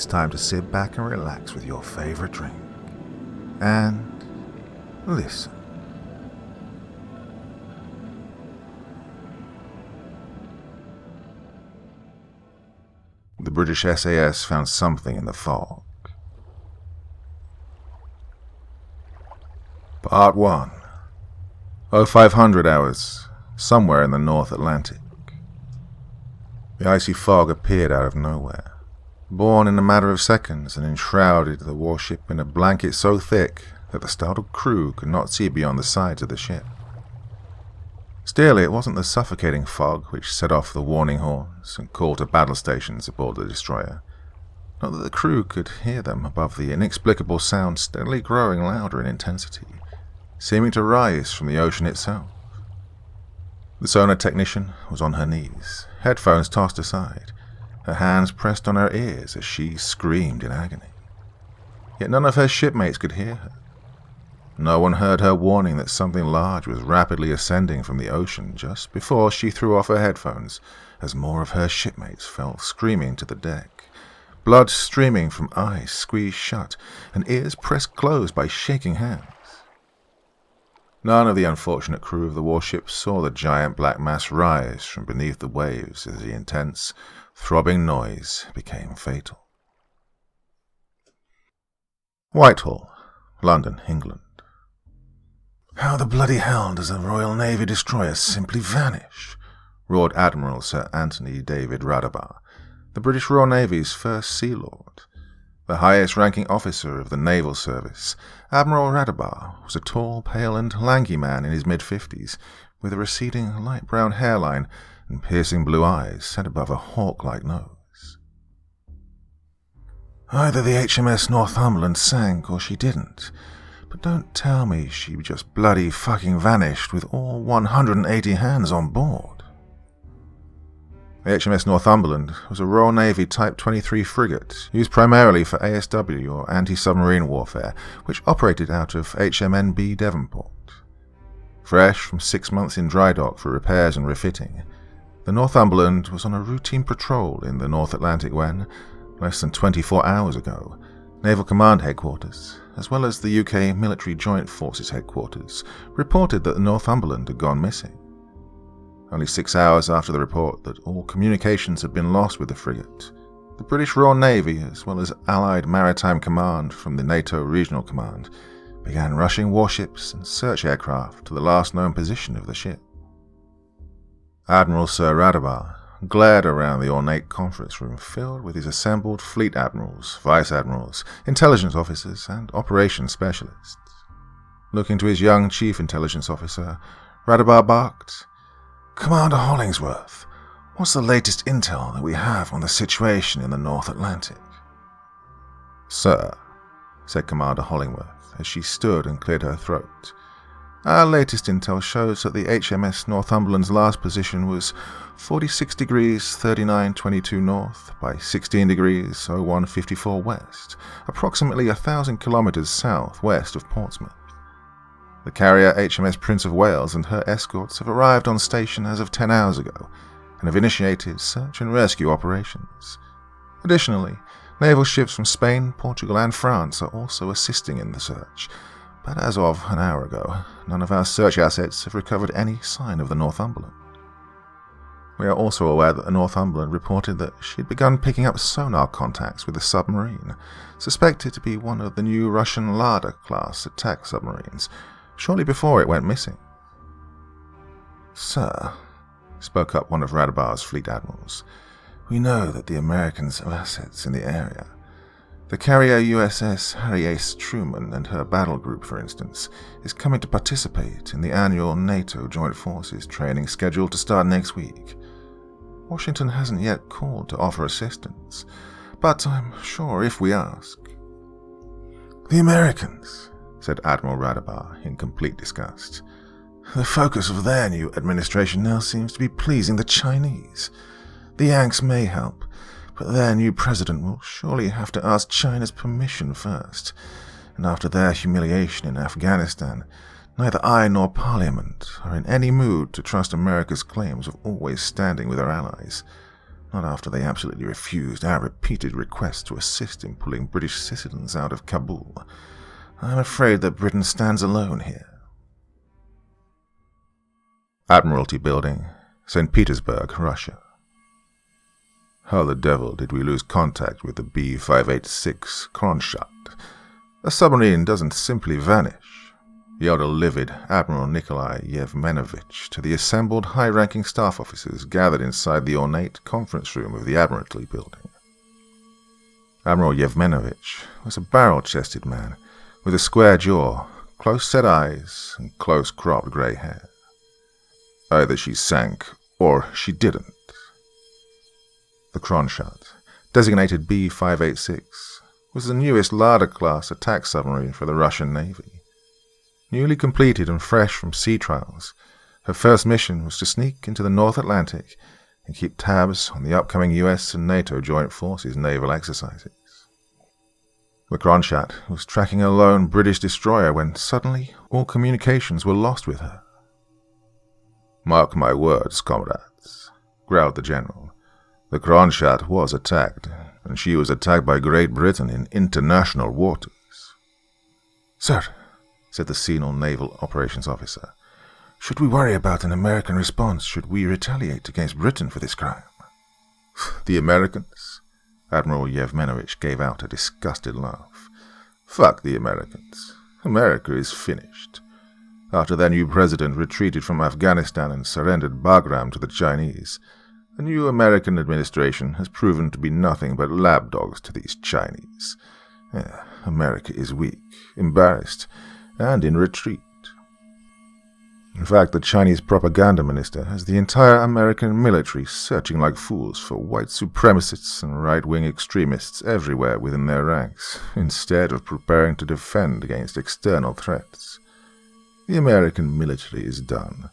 it's time to sit back and relax with your favorite drink. And listen. The British SAS found something in the fog. Part 1. 0500 hours, somewhere in the North Atlantic. The icy fog appeared out of nowhere, born in a matter of seconds, and enshrouded the warship in a blanket so thick that the startled crew could not see beyond the sides of the ship. Still, it wasn't the suffocating fog which set off the warning horns and called to battle stations aboard the destroyer. Not that the crew could hear them above the inexplicable sound steadily growing louder in intensity, seeming to rise from the ocean itself. The sonar technician was on her knees, headphones tossed aside, her hands pressed on her ears as she screamed in agony. Yet none of her shipmates could hear her. No one heard her warning that something large was rapidly ascending from the ocean just before she threw off her headphones, as more of her shipmates fell screaming to the deck, blood streaming from eyes squeezed shut and ears pressed closed by shaking hands. None of the unfortunate crew of the warship saw the giant black mass rise from beneath the waves as the intense, throbbing noise became fatal. Whitehall, London, England. "How the bloody hell does a Royal Navy destroyer simply vanish?" roared Admiral Sir Anthony David Radabar, the British Royal Navy's first Sea Lord. The highest-ranking officer of the naval service, Admiral Radabar was a tall, pale and lanky man in his mid-50s, with a receding light brown hairline and piercing blue eyes set above a hawk-like nose. "Either the HMS Northumberland sank or she didn't. But don't tell me she just bloody fucking vanished with all 180 hands on board." The HMS Northumberland was a Royal Navy Type 23 frigate used primarily for ASW or anti-submarine warfare, which operated out of HMNB Devonport. Fresh from 6 months in dry dock for repairs and refitting, the Northumberland was on a routine patrol in the North Atlantic when, less than 24 hours ago, Naval Command Headquarters, as well as the UK Military Joint Forces Headquarters, reported that the Northumberland had gone missing. Only 6 hours after the report that all communications had been lost with the frigate, the British Royal Navy, as well as Allied Maritime Command from the NATO Regional Command, began rushing warships and search aircraft to the last known position of the ship. Admiral Sir Radabar glared around the ornate conference room filled with his assembled fleet admirals, vice admirals, intelligence officers, and operations specialists. Looking to his young chief intelligence officer, Radabar barked, "Commander Hollingsworth, what's the latest intel that we have on the situation in the North Atlantic?" "Sir," said Commander Hollingworth as she stood and cleared her throat, "our latest intel shows that the HMS Northumberland's last position was 46 degrees 39'22 north by 16 degrees 01'54 west, approximately 1,000 kilometers southwest of Portsmouth. The carrier HMS Prince of Wales and her escorts have arrived on station as of 10 hours ago and have initiated search and rescue operations. Additionally, naval ships from Spain, Portugal and France are also assisting in the search, but as of an hour ago, none of our search assets have recovered any sign of the Northumberland. We are also aware that the Northumberland reported that she had begun picking up sonar contacts with a submarine, suspected to be one of the new Russian Lada-class attack submarines, shortly before it went missing." "Sir," spoke up one of Radabar's fleet admirals, "we know that the Americans have assets in the area. The carrier USS Harry S. Truman and her battle group, for instance, is coming to participate in the annual NATO Joint Forces training scheduled to start next week. Washington hasn't yet called to offer assistance, but I'm sure if we ask." "The Americans," said Admiral Radabar in complete disgust. "The focus of their new administration now seems to be pleasing the Chinese. The Yanks may help, but their new president will surely have to ask China's permission first, and after their humiliation in Afghanistan, neither I nor Parliament are in any mood to trust America's claims of always standing with her allies. Not after they absolutely refused our repeated requests to assist in pulling British citizens out of Kabul. I'm afraid that Britain stands alone here. Admiralty Building, St. Petersburg, Russia. How the devil did we lose contact with the B-586 Kronstadt? A submarine doesn't simply vanish, yelled a livid Admiral Nikolai Yevmenovich to the assembled high-ranking staff officers gathered inside the ornate conference room of the Admiralty Building. Admiral Yevmenovich was a barrel-chested man with a square jaw, close-set eyes, and close-cropped grey hair. Either she sank, or she didn't. The Kronstadt, designated B-586, was the newest Lada-class attack submarine for the Russian Navy. Newly completed and fresh from sea trials, her first mission was to sneak into the North Atlantic and keep tabs on the upcoming US and NATO Joint Forces naval exercises. The Kronstadt was tracking a lone British destroyer when suddenly all communications were lost with her. "Mark my words, comrades," growled the general. "The Kronstadt was attacked, and she was attacked by Great Britain in international waters." "Sir," said the senile naval operations officer, "should we worry about an American response should we retaliate against Britain for this crime?" "The Americans?" Admiral Yevmenovich gave out a disgusted laugh. "Fuck the Americans. America is finished. After their new president retreated from Afghanistan and surrendered Bagram to the Chinese, the new American administration has proven to be nothing but lapdogs to these Chinese. America is weak, embarrassed, and in retreat. In fact, the Chinese propaganda minister has the entire American military searching like fools for white supremacists and right-wing extremists everywhere within their ranks, instead of preparing to defend against external threats. The American military is done.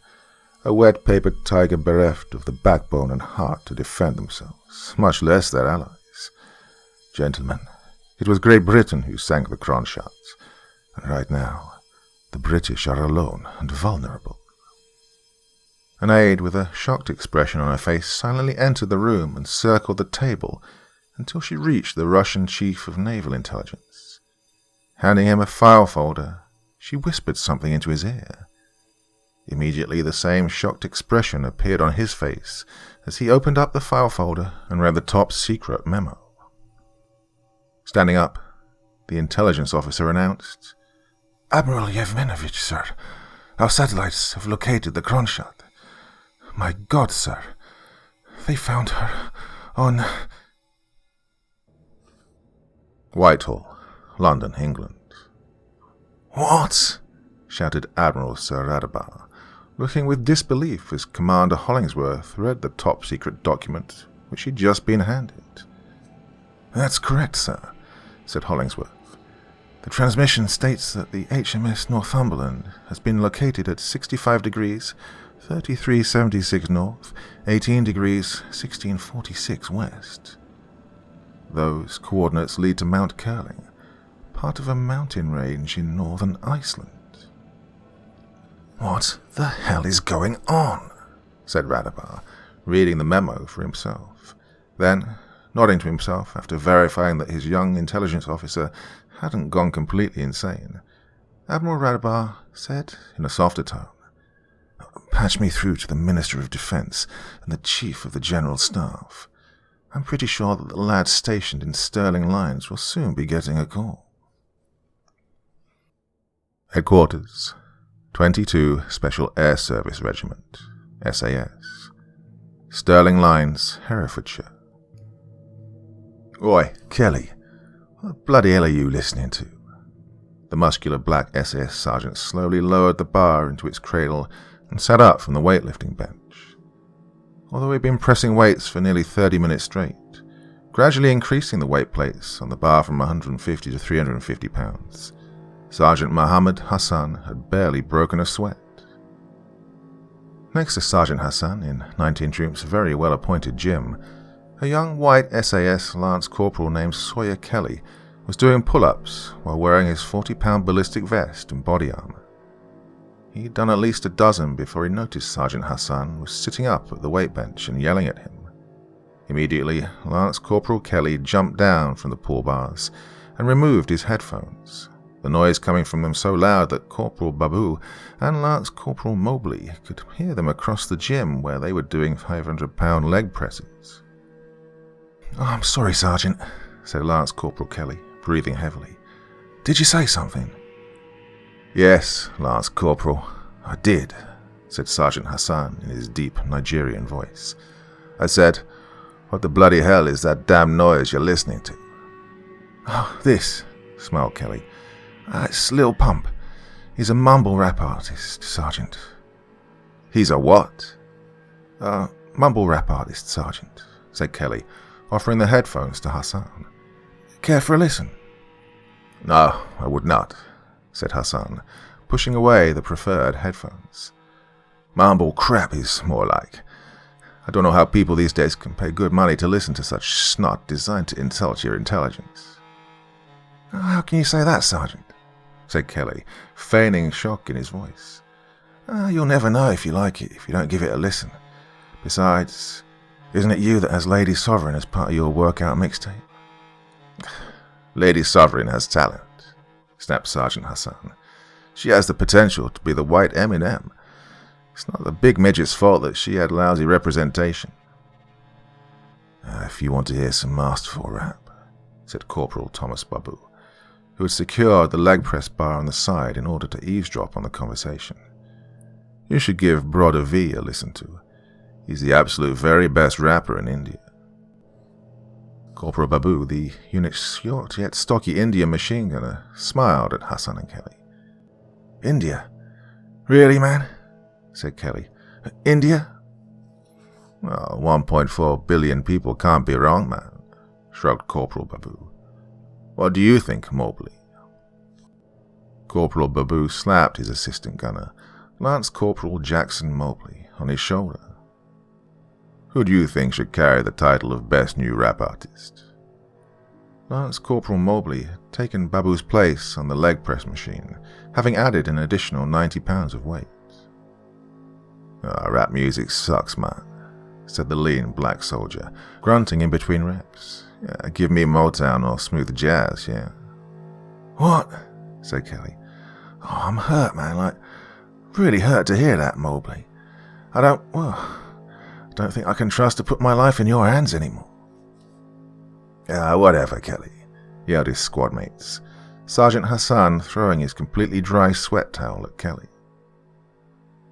A wet-paper tiger bereft of the backbone and heart to defend themselves, much less their allies. Gentlemen, it was Great Britain who sank the Kronstadt, and right now, the British are alone and vulnerable." An aide with a shocked expression on her face silently entered the room and circled the table until she reached the Russian chief of naval intelligence. Handing him a file folder, she whispered something into his ear. Immediately the same shocked expression appeared on his face as he opened up the file folder and read the top-secret memo. Standing up, the intelligence officer announced, "Admiral Yevmenovich, sir, our satellites have located the Kronstadt. My God, sir, they found her on..." Whitehall, London, England. "What?" shouted Admiral Sir Radabar, looking with disbelief as Commander Hollingsworth read the top-secret document which he'd just been handed. "That's correct, sir," said Hollingsworth. "The transmission states that the HMS Northumberland has been located at 65 degrees, 3376 north, 18 degrees, 1646 west. Those coordinates lead to Mount Curling, part of a mountain range in northern Iceland." "What the hell is going on?" said Radabar, reading the memo for himself. Then, nodding to himself after verifying that his young intelligence officer hadn't gone completely insane, Admiral Radabar said in a softer tone, "Patch me through to the Minister of Defense and the Chief of the General Staff. I'm pretty sure that the lads stationed in Sterling Lines will soon be getting a call." Headquarters, 22 Special Air Service Regiment, SAS, Sterling Lines, Herefordshire. "Oi, Kelly, what the bloody hell are you listening to?" The muscular black SAS sergeant slowly lowered the bar into its cradle and sat up from the weightlifting bench. Although he'd been pressing weights for nearly 30 minutes straight, gradually increasing the weight plates on the bar from 150 to 350 pounds, Sergeant Mohammed Hassan had barely broken a sweat. Next to Sergeant Hassan, in 19 Troop's very well-appointed gym, a young white SAS Lance Corporal named Sawyer Kelly was doing pull-ups while wearing his 40-pound ballistic vest and body armor. He'd done at least a dozen before he noticed Sergeant Hassan was sitting up at the weight bench and yelling at him. Immediately, Lance Corporal Kelly jumped down from the pool bars and removed his headphones, the noise coming from them so loud that Corporal Babu and Lance Corporal Mobley could hear them across the gym where they were doing 500-pound leg presses. "Oh, I'm sorry, Sergeant," said Lance Corporal Kelly, breathing heavily. "Did you say something?" "Yes, Lance Corporal, I did," said Sergeant Hassan in his deep Nigerian voice. "I said, what the bloody hell is that damn noise you're listening to?" "Oh, this," smiled Kelly. "It's Lil Pump. He's a mumble rap artist, Sergeant." "He's a what?" Mumble rap artist, Sergeant," said Kelly, offering the headphones to Hassan. "Care for a listen?" "No, I would not," said Hassan, pushing away the preferred headphones. "Mumble crap is more like. I don't know how people these days can pay good money to listen to such snot designed to insult your intelligence." "How can you say that, Sergeant?" said Kelly, feigning shock in his voice. "You'll never know if you like it if you don't give it a listen. Besides, isn't it you that has Lady Sovereign as part of your workout mixtape?" "Lady Sovereign has talent," snapped Sergeant Hassan. "She has the potential to be the white Eminem. It's not the big midget's fault that she had lousy representation." "If you want to hear some masterful rap," said Corporal Thomas Babu, who had secured the leg press bar on the side in order to eavesdrop on the conversation, "you should give Brother V a listen to. He's the absolute very best rapper in India." Corporal Babu, the unit's short yet stocky Indian machine gunner, smiled at Hassan and Kelly. "India? Really, man?" said Kelly. "India?" "Well, 1.4 billion people can't be wrong, man," shrugged Corporal Babu. "What do you think, Mobley?" Corporal Babu slapped his assistant gunner, Lance Corporal Jackson Mobley, on his shoulder. "Who do you think should carry the title of Best New Rap Artist?" Lance Corporal Mobley had taken Babu's place on the leg press machine, having added an additional 90 pounds of weight. "Rap music sucks, man," said the lean black soldier, grunting in between reps. "Give me Motown or smooth jazz, yeah." "What?" said Kelly. "Oh, I'm hurt, man, like, really hurt to hear that, Mobley. I don't think I can trust to put my life in your hands anymore." Whatever, Kelly," yelled his squad mates, Sergeant Hassan throwing his completely dry sweat towel at Kelly.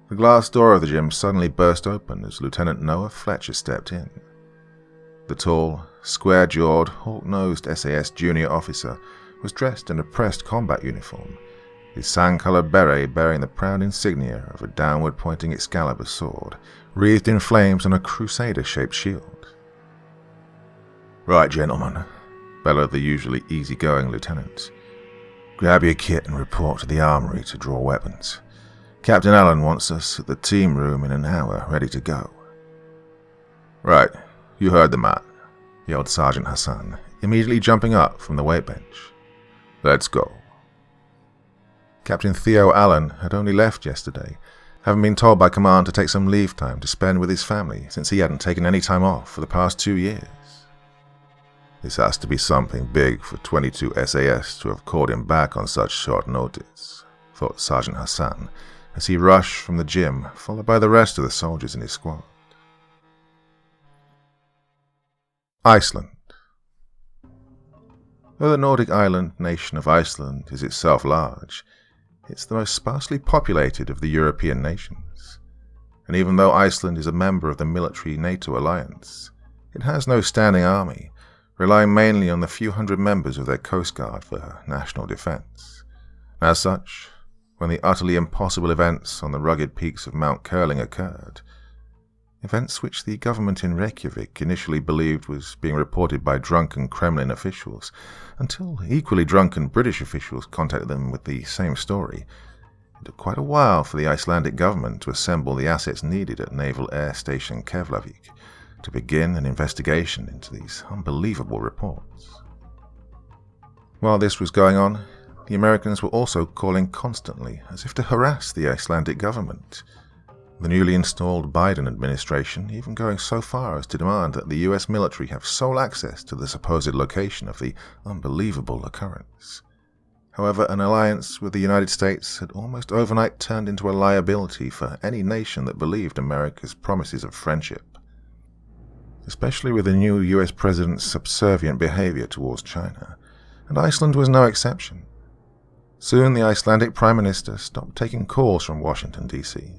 The glass door of the gym suddenly burst open as Lieutenant Noah Fletcher stepped in. The tall, square-jawed, hawk-nosed SAS junior officer was dressed in a pressed combat uniform, his sand-colored beret bearing the proud insignia of a downward-pointing Excalibur sword, wreathed in flames on a crusader-shaped shield. "Right, gentlemen," bellowed the usually easygoing lieutenant. "Grab your kit and report to the armory to draw weapons. Captain Allen wants us at the team room in an hour, ready to go." "Right, you heard the man," yelled Sergeant Hassan, immediately jumping up from the weight bench. "Let's go." Captain Theo Allen had only left yesterday, having been told by command to take some leave time to spend with his family since he hadn't taken any time off for the past 2 years. This has to be something big for 22 SAS to have called him back on such short notice, thought Sergeant Hassan, as he rushed from the gym, followed by the rest of the soldiers in his squad. Iceland. Though the Nordic island nation of Iceland is itself large, it's the most sparsely populated of the European nations, and even though Iceland is a member of the military NATO alliance, it has no standing army, relying mainly on the few hundred members of their coast guard for national defense. As such, when the utterly impossible events on the rugged peaks of Mount Curling occurred, events which the government in Reykjavik initially believed was being reported by drunken Kremlin officials, until equally drunken British officials contacted them with the same story, it took quite a while for the Icelandic government to assemble the assets needed at Naval Air Station Keflavik to begin an investigation into these unbelievable reports. While this was going on, the Americans were also calling constantly, as if to harass the Icelandic government. The newly installed Biden administration even going so far as to demand that the US military have sole access to the supposed location of the unbelievable occurrence. However, an alliance with the United States had almost overnight turned into a liability for any nation that believed America's promises of friendship, especially with the new US president's subservient behavior towards China, and Iceland was no exception. Soon the Icelandic Prime Minister stopped taking calls from Washington, D.C.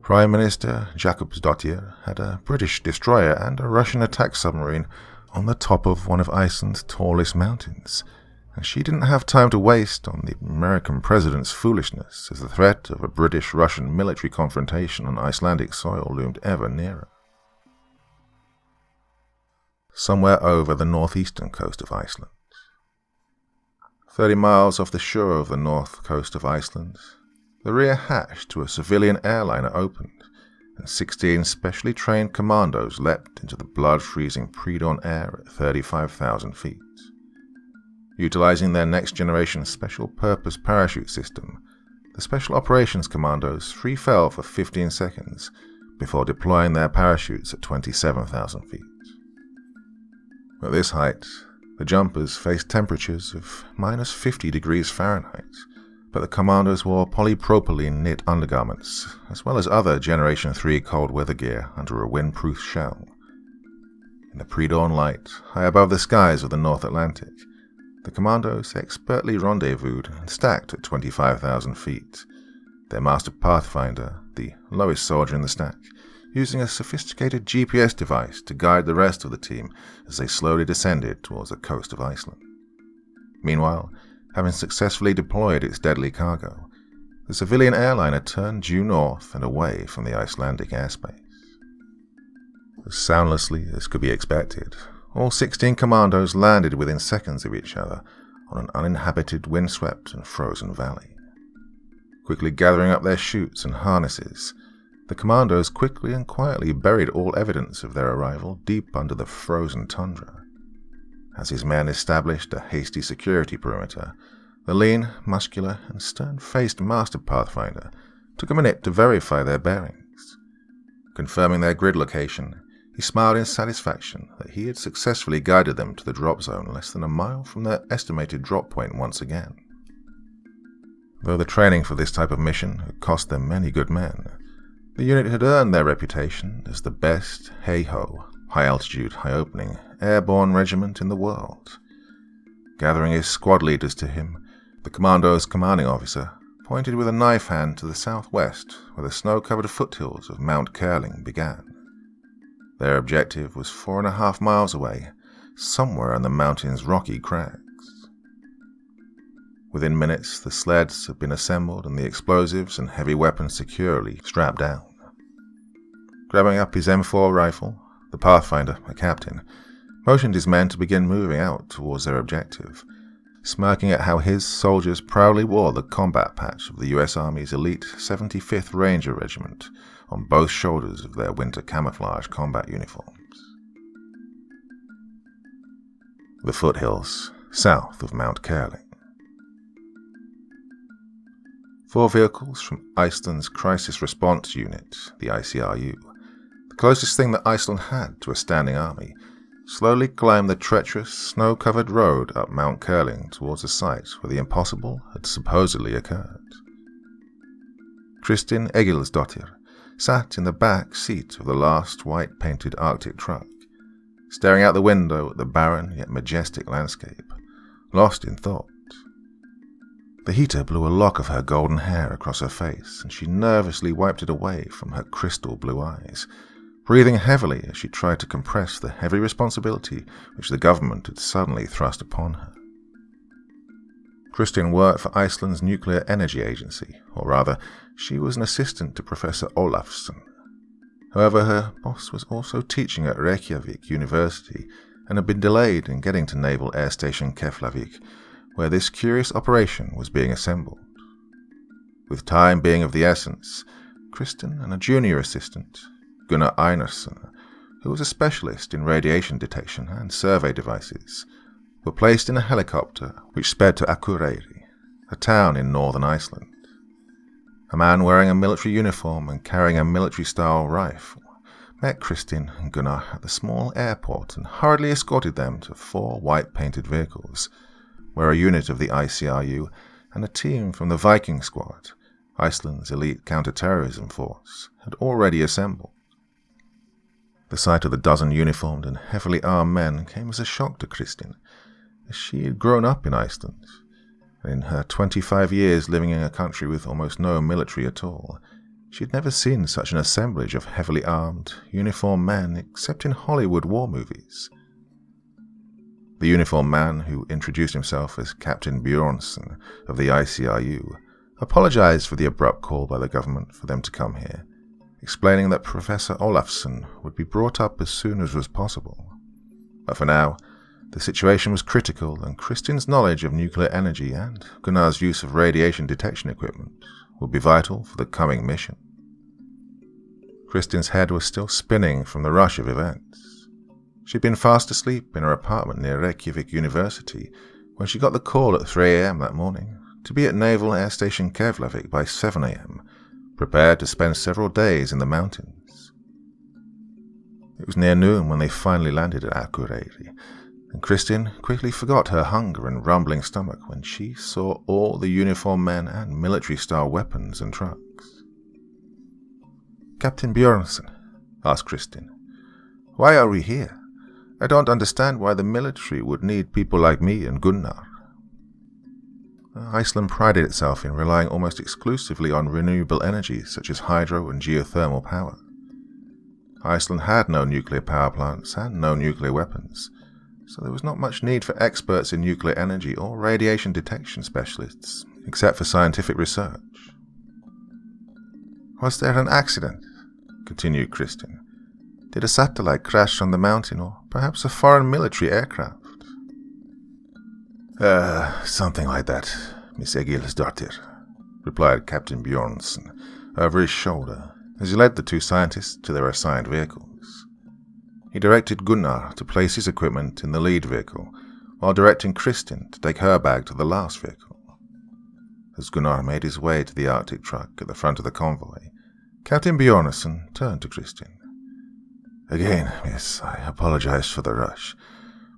Prime Minister Jakobsdottir had a British destroyer and a Russian attack submarine on the top of one of Iceland's tallest mountains, and she didn't have time to waste on the American president's foolishness as the threat of a British-Russian military confrontation on Icelandic soil loomed ever nearer. Somewhere over the northeastern coast of Iceland, 30 miles off the shore of the north coast of Iceland, the rear hatch to a civilian airliner opened, and 16 specially trained commandos leapt into the blood-freezing pre-dawn air at 35,000 feet. Utilizing their next-generation special-purpose parachute system, the Special Operations Commandos free fell for 15 seconds before deploying their parachutes at 27,000 feet. At this height, the jumpers faced temperatures of minus 50 degrees Fahrenheit, but the commandos wore polypropylene knit undergarments, as well as other Generation 3 cold weather gear under a windproof shell. In the pre-dawn light, high above the skies of the North Atlantic, the commandos expertly rendezvoused and stacked at 25,000 feet, their master pathfinder, the lowest soldier in the stack, using a sophisticated GPS device to guide the rest of the team as they slowly descended towards the coast of Iceland. Meanwhile, having successfully deployed its deadly cargo, the civilian airliner turned due north and away from the Icelandic airspace. As soundlessly as could be expected, all 16 commandos landed within seconds of each other on an uninhabited, windswept and frozen valley. Quickly gathering up their chutes and harnesses, the commandos quickly and quietly buried all evidence of their arrival deep under the frozen tundra. As his men established a hasty security perimeter, the lean, muscular, and stern-faced Master Pathfinder took a minute to verify their bearings. Confirming their grid location, he smiled in satisfaction that he had successfully guided them to the drop zone less than a mile from their estimated drop point once again. Though the training for this type of mission had cost them many good men, the unit had earned their reputation as the best, hey-ho, high-altitude, high-opening, airborne regiment in the world. Gathering his squad leaders to him, the commando's commanding officer pointed with a knife hand to the southwest where the snow-covered foothills of Mount Curling began. Their objective was 4.5 miles away, somewhere on the mountain's rocky crags. Within minutes, the sleds had been assembled and the explosives and heavy weapons securely strapped down. Grabbing up his M4 rifle, the Pathfinder, a captain, motioned his men to begin moving out towards their objective, smirking at how his soldiers proudly wore the combat patch of the US Army's elite 75th Ranger Regiment on both shoulders of their winter camouflage combat uniforms. The foothills, south of Mount Curling. 4 vehicles from Iceland's Crisis Response Unit, the ICRU, the closest thing that Iceland had to a standing army, slowly climbed the treacherous, snow-covered road up Mount Curling towards the site where the impossible had supposedly occurred. Kristin Egilsdottir sat in the back seat of the last white-painted Arctic truck, staring out the window at the barren yet majestic landscape, lost in thought. The heater blew a lock of her golden hair across her face, and she nervously wiped it away from her crystal blue eyes, breathing heavily as she tried to compress the heavy responsibility which the government had suddenly thrust upon her. Kristin worked for Iceland's Nuclear Energy Agency, or rather, she was an assistant to Professor Olafsson. However, her boss was also teaching at Reykjavik University and had been delayed in getting to Naval Air Station Keflavik, where this curious operation was being assembled. With time being of the essence, Kristin and a junior assistant, Gunnar Einarsson, who was a specialist in radiation detection and survey devices, were placed in a helicopter which sped to Akureyri, a town in northern Iceland. a man wearing a military uniform and carrying a military-style rifle, met Kristin and Gunnar at the small airport and hurriedly escorted them to 4 white-painted vehicles, where a unit of the ICRU and a team from the Viking Squad, Iceland's elite counter-terrorism force, had already assembled. The sight of the dozen uniformed and heavily armed men came as a shock to Kristin, as she had grown up in Iceland. In her 25 years living in a country with almost no military at all, she had never seen such an assemblage of heavily armed, uniformed men except in Hollywood war movies. The uniformed man, who introduced himself as Captain Bjornsson of the ICRU, apologized for the abrupt call by the government for them to come here, explaining that Professor Olafsson would be brought up as soon as was possible. But for now, the situation was critical, and Kristin's knowledge of nuclear energy and Gunnar's use of radiation detection equipment would be vital for the coming mission. Kristin's head was still spinning from the rush of events. She'd been fast asleep in her apartment near Reykjavik University when she got the call at 3 a.m. that morning to be at Naval Air Station Keflavik by 7 a.m., prepared to spend several days in the mountains. It was near noon when they finally landed at Akureyri, and Kristin quickly forgot her hunger and rumbling stomach when she saw all the uniformed men and military-style weapons and trucks. "Captain Bjornsson," asked Kristin, "why are we here? I don't understand why the military would need people like me and Gunnar." Iceland prided itself in relying almost exclusively on renewable energy such as hydro and geothermal power. Iceland had no nuclear power plants and no nuclear weapons, so there was not much need for experts in nuclear energy or radiation detection specialists, except for scientific research. "Was there an accident?" continued Kristin. "Did a satellite crash on the mountain, or perhaps a foreign military aircraft?" Something like that, Miss Egilsdottir," replied Captain Bjornsson over his shoulder as he led the 2 scientists to their assigned vehicles. He directed Gunnar to place his equipment in the lead vehicle, while directing Kristin to take her bag to the last vehicle. As Gunnar made his way to the Arctic truck at the front of the convoy, Captain Bjornsson turned to Kristin. "Again, miss, I apologize for the rush,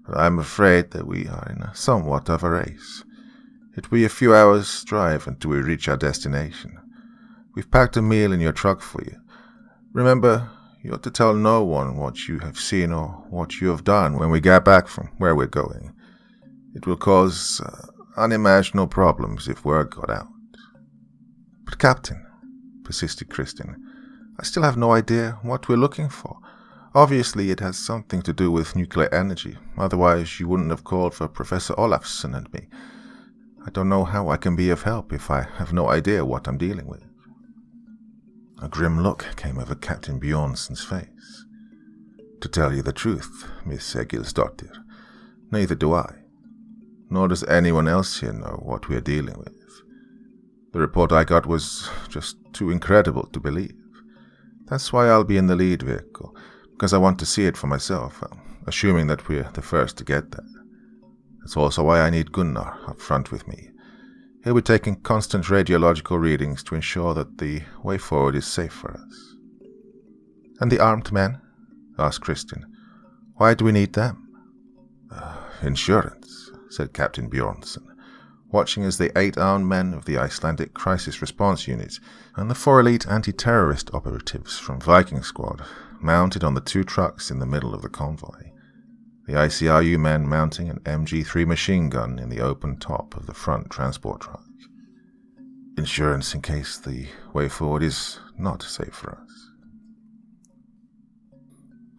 but I'm afraid that we are in somewhat of a race. It will be a few hours' drive until we reach our destination. We've packed a meal in your truck for you. Remember, you ought to tell no one what you have seen or what you have done when we get back from where we're going. It will cause unimaginable problems if word got out." "But Captain," persisted Kristin, "I still have no idea what we're looking for. Obviously it has something to do with nuclear energy, otherwise you wouldn't have called for Professor Olafsson and me. I don't know how I can be of help if I have no idea what I'm dealing with." A grim look came over Captain Bjornsson's face. "To tell you the truth, Miss Egilsdottir, neither do I. Nor does anyone else here know what we are dealing with. The report I got was just too incredible to believe. That's why I'll be in the lead vehicle, because I want to see it for myself, assuming that we're the first to get there. That's also why I need Gunnar up front with me. He'll be taking constant radiological readings to ensure that the way forward is safe for us." "And the armed men?" asked Kristin. "Why do we need them?" "Insurance," said Captain Bjornsson, watching as the 8 armed men of the Icelandic Crisis Response Unit and the 4 elite anti-terrorist operatives from Viking Squad mounted on the 2 trucks in the middle of the convoy, the ICRU men mounting an MG3 machine gun in the open top of the front transport truck. Insurance in case the way forward is not safe for us.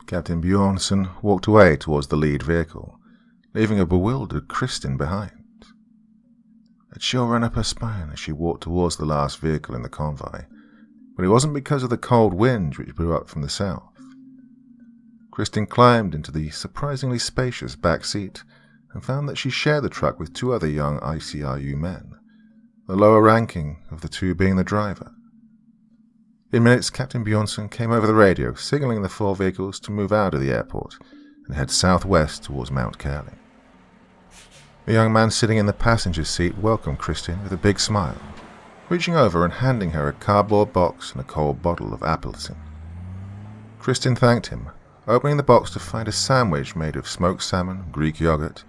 Captain Bjornsson walked away towards the lead vehicle, leaving a bewildered Kristin behind. A chill ran up her spine as she walked towards the last vehicle in the convoy, but it wasn't because of the cold wind which blew up from the south. Kristin climbed into the surprisingly spacious back seat and found that she shared the truck with 2 other young ICRU men, the lower ranking of the 2 being the driver. In minutes, Captain Bjornsson came over the radio, signaling the 4 vehicles to move out of the airport and head southwest towards Mount Curling. The young man sitting in the passenger seat welcomed Kristin with a big smile. reaching over and handing her a cardboard box and a cold bottle of applesin. Kristin thanked him, opening the box to find a sandwich made of smoked salmon, Greek yogurt,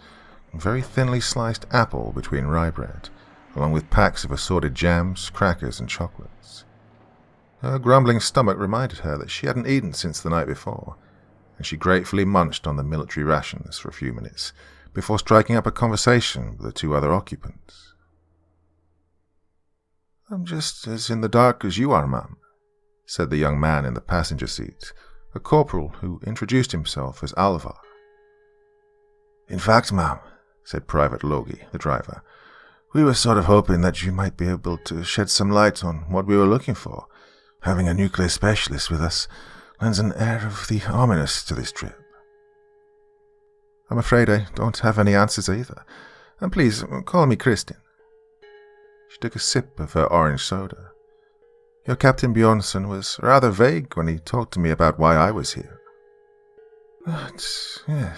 and very thinly sliced apple between rye bread, along with packs of assorted jams, crackers, and chocolates. Her grumbling stomach reminded her that she hadn't eaten since the night before, and she gratefully munched on the military rations for a few minutes before striking up a conversation with the two other occupants. "I'm just as in the dark as you are, ma'am," said the young man in the passenger seat, a corporal who introduced himself as Alvar. "In fact, ma'am," said Private Logie, the driver, "we were sort of hoping that you might be able to shed some light on what we were looking for. Having a nuclear specialist with us lends an air of the ominous to this trip." "I'm afraid I don't have any answers either. And please, call me Kristin." She took a sip of her orange soda. "Your Captain Bjornsson was rather vague when he talked to me about why I was here." Yeah,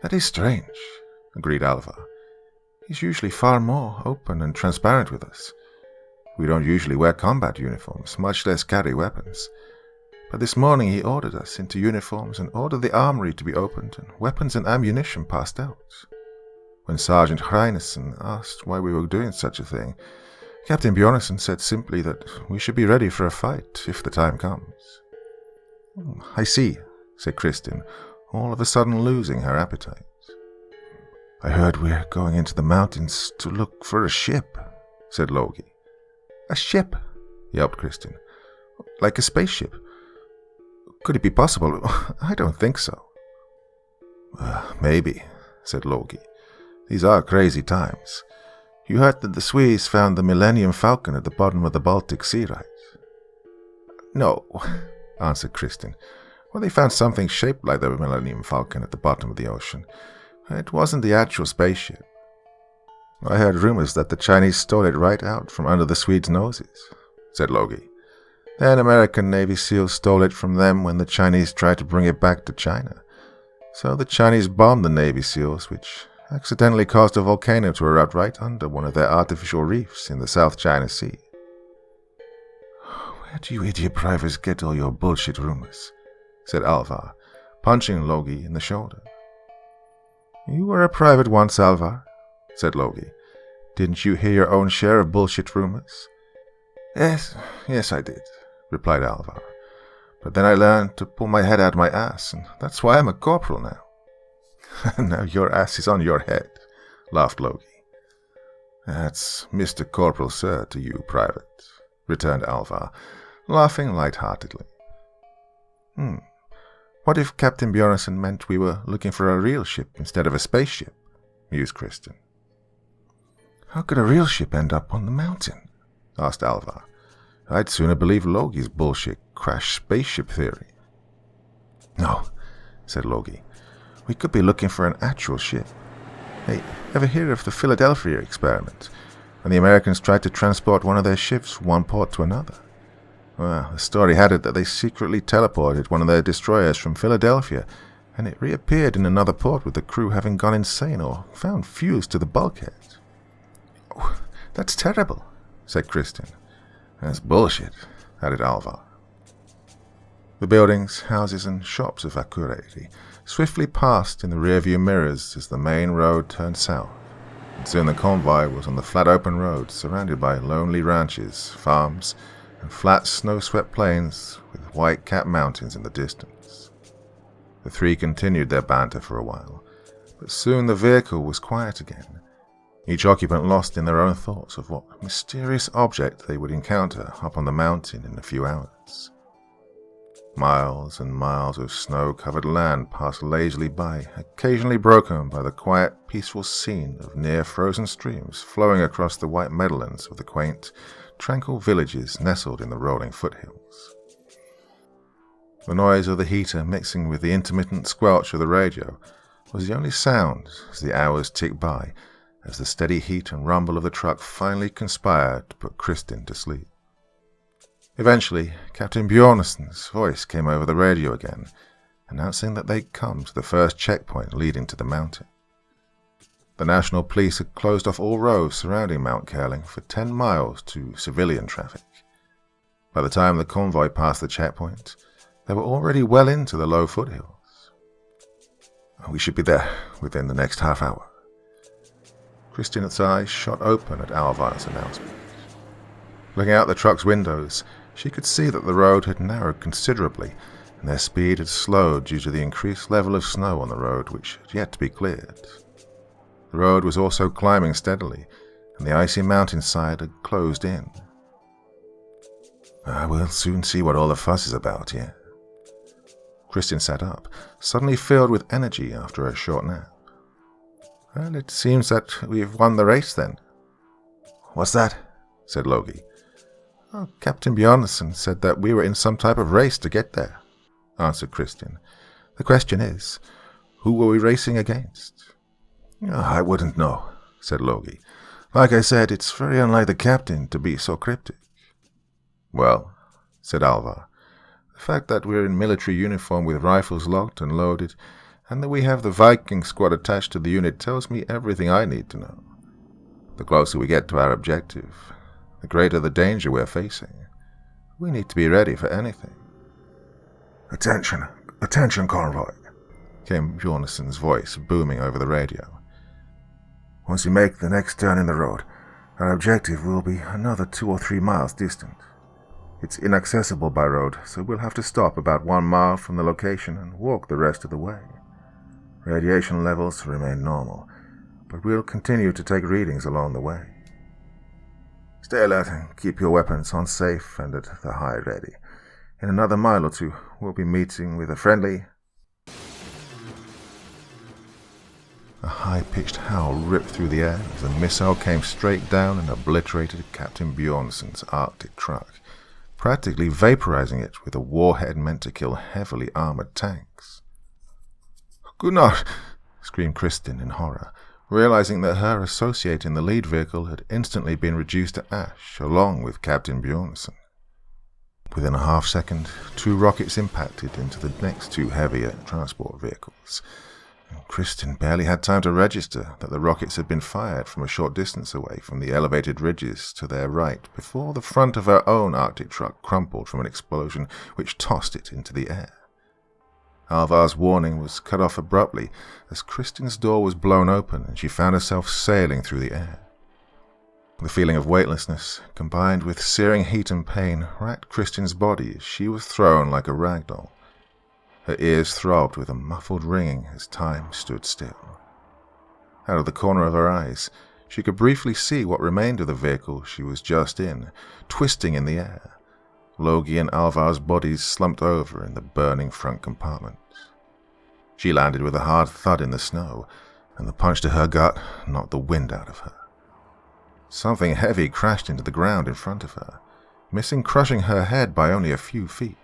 that is strange," agreed Alvar. "He's usually far more open and transparent with us. We don't usually wear combat uniforms, much less carry weapons. But this morning he ordered us into uniforms and ordered the armory to be opened and weapons and ammunition passed out. When Sergeant Hreinesson asked why we were doing such a thing, Captain Bjornsson said simply that we should be ready for a fight if the time comes." "I see," said Kristin, all of a sudden losing her appetite. "I heard we're going into the mountains to look for a ship," said Logie. "A ship?" yelped Kristin. "Like a spaceship? Could it be possible? I don't think so." "Maybe," said Logie. "These are crazy times. You heard that the Swedes found the Millennium Falcon at the bottom of the Baltic Sea, right?" "No," answered Kristin. "Well, they found something shaped like the Millennium Falcon at the bottom of the ocean. It wasn't the actual spaceship. I heard rumors that the Chinese stole it right out from under the Swedes' noses," said Logie. "Then American Navy SEALs stole it from them when the Chinese tried to bring it back to China. So the Chinese bombed the Navy SEALs, which accidentally caused a volcano to erupt right under one of their artificial reefs in the South China Sea." "Where do you idiot privates get all your bullshit rumors?" said Alvar, punching Logie in the shoulder. "You were a private once, Alvar," said Logie. "Didn't you hear your own share of bullshit rumors?" Yes, I did," replied Alvar. "But then I learned to pull my head out of my ass, and that's why I'm a corporal now." "Now your ass is on your head," laughed Logie. "That's Mr. Corporal, sir, to you, Private," returned Alvar, laughing light-heartedly. What if Captain Bjornsson meant we were looking for a real ship instead of a spaceship?" mused Kristin. "How could a real ship end up on the mountain?" asked Alvar. "I'd sooner believe Logie's bullshit crash spaceship theory." "No," said Logie. "We could be looking for an actual ship. Hey, ever hear of the Philadelphia experiment, when the Americans tried to transport one of their ships from one port to another? Well, the story had it that they secretly teleported one of their destroyers from Philadelphia, and it reappeared in another port with the crew having gone insane or found fused to the bulkhead." "Oh, that's terrible," said Kristin. "That's bullshit," added Alvar. The buildings, houses, and shops of Akureyri swiftly passed in the rearview mirrors as the main road turned south, and soon the convoy was on the flat open road surrounded by lonely ranches, farms, and flat snow-swept plains with white-capped mountains in the distance. The three continued their banter for a while, but soon the vehicle was quiet again, each occupant lost in their own thoughts of what mysterious object they would encounter up on the mountain in a few hours. Miles and miles of snow-covered land passed lazily by, occasionally broken by the quiet, peaceful scene of near-frozen streams flowing across the white meadowlands of the quaint, tranquil villages nestled in the rolling foothills. The noise of the heater mixing with the intermittent squelch of the radio was the only sound as the hours ticked by, as the steady heat and rumble of the truck finally conspired to put Kristin to sleep. Eventually, Captain Bjornsson's voice came over the radio again, announcing that they'd come to the first checkpoint leading to the mountain. The National Police had closed off all roads surrounding Mount Curling for 10 miles to civilian traffic. By the time the convoy passed the checkpoint, they were already well into the low foothills. We should be there within the next half hour. Christian's eyes shot open at Alvar's announcement. Looking out the truck's windows, she could see that the road had narrowed considerably, and their speed had slowed due to the increased level of snow on the road, which had yet to be cleared. The road was also climbing steadily, and the icy mountainside had closed in. We'll soon see what all the fuss is about here. Christian sat up, suddenly filled with energy after a short nap. Well, it seems that we've won the race then. What's that? Said Logie. Captain Bjornsson said that we were in some type of race to get there, answered Christian. The question is, who were we racing against? I wouldn't know, said Logie. Like I said, it's very unlike the captain to be so cryptic. Well, said Alvar, the fact that we're in military uniform with rifles locked and loaded, and that we have the Viking squad attached to the unit tells me everything I need to know. The closer we get to our objective, the greater the danger we're facing. We need to be ready for anything. Attention, convoy, came Bjornsson's voice booming over the radio. Once we make the next turn in the road, our objective will be another 2 or 3 miles distant. It's inaccessible by road, so we'll have to stop about 1 mile from the location and walk the rest of the way. Radiation levels remain normal, but we'll continue to take readings along the way. Stay alert and keep your weapons on safe and at the high ready. In another mile or two, we'll be meeting with a friendly... A high-pitched howl ripped through the air as a missile came straight down and obliterated Captain Bjornsson's Arctic truck, practically vaporizing it with a warhead meant to kill heavily armored tanks. Gunnar! Screamed Kristin in horror, realizing that her associate in the lead vehicle had instantly been reduced to ash, along with Captain Bjornsson. Within a half-second, 2 rockets impacted into the next 2 heavier transport vehicles. Kristin barely had time to register that the rockets had been fired from a short distance away from the elevated ridges to their right before the front of her own Arctic truck crumpled from an explosion which tossed it into the air. Alvar's warning was cut off abruptly as Kristin's door was blown open and she found herself sailing through the air. The feeling of weightlessness, combined with searing heat and pain, racked Kristin's body as she was thrown like a rag doll. Her ears throbbed with a muffled ringing as time stood still. Out of the corner of her eyes, she could briefly see what remained of the vehicle she was just in, twisting in the air. Logie and Alvar's bodies slumped over in the burning front compartment. She landed with a hard thud in the snow, and the punch to her gut knocked the wind out of her. Something heavy crashed into the ground in front of her, crushing her head by only a few feet.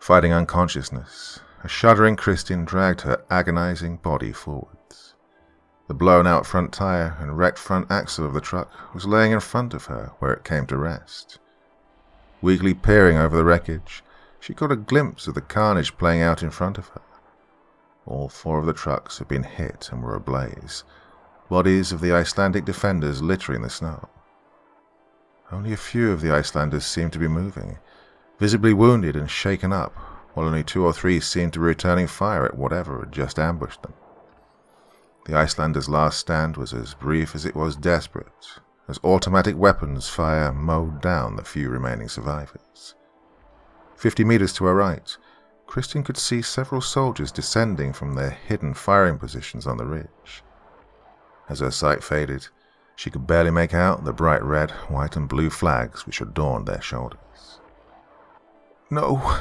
Fighting unconsciousness, a shuddering Kristin dragged her agonizing body forwards. The blown-out front tire and wrecked front axle of the truck was laying in front of her where it came to rest. Weakly peering over the wreckage, she caught a glimpse of the carnage playing out in front of her. All 4 of the trucks had been hit and were ablaze, bodies of the Icelandic defenders littering the snow. Only a few of the Icelanders seemed to be moving, visibly wounded and shaken up, while only 2 or 3 seemed to be returning fire at whatever had just ambushed them. The Icelanders' last stand was as brief as it was desperate, as automatic weapons fire mowed down the few remaining survivors. 50 meters to her right, Kristin could see several soldiers descending from their hidden firing positions on the ridge. As her sight faded, she could barely make out the bright red, white and blue flags which adorned their shoulders. "No,"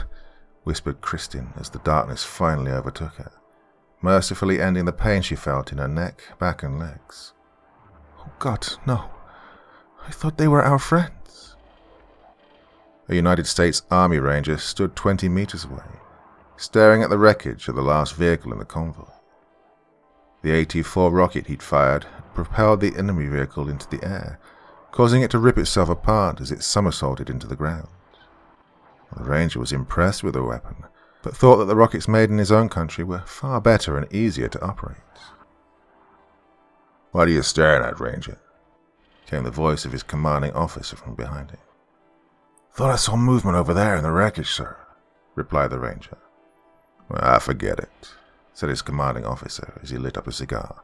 whispered Kristin as the darkness finally overtook her, mercifully ending the pain she felt in her neck, back and legs. "Oh God, no. I thought they were our friends." A United States Army Ranger stood 20 meters away, staring at the wreckage of the last vehicle in the convoy. The AT-4 rocket he'd fired had propelled the enemy vehicle into the air, causing it to rip itself apart as it somersaulted into the ground. The Ranger was impressed with the weapon, but thought that the rockets made in his own country were far better and easier to operate. "What are you staring at, Ranger?" came the voice of his commanding officer from behind him. "Thought I saw movement over there in the wreckage, sir," replied the Ranger. "Well, forget it," said his commanding officer as he lit up a cigar.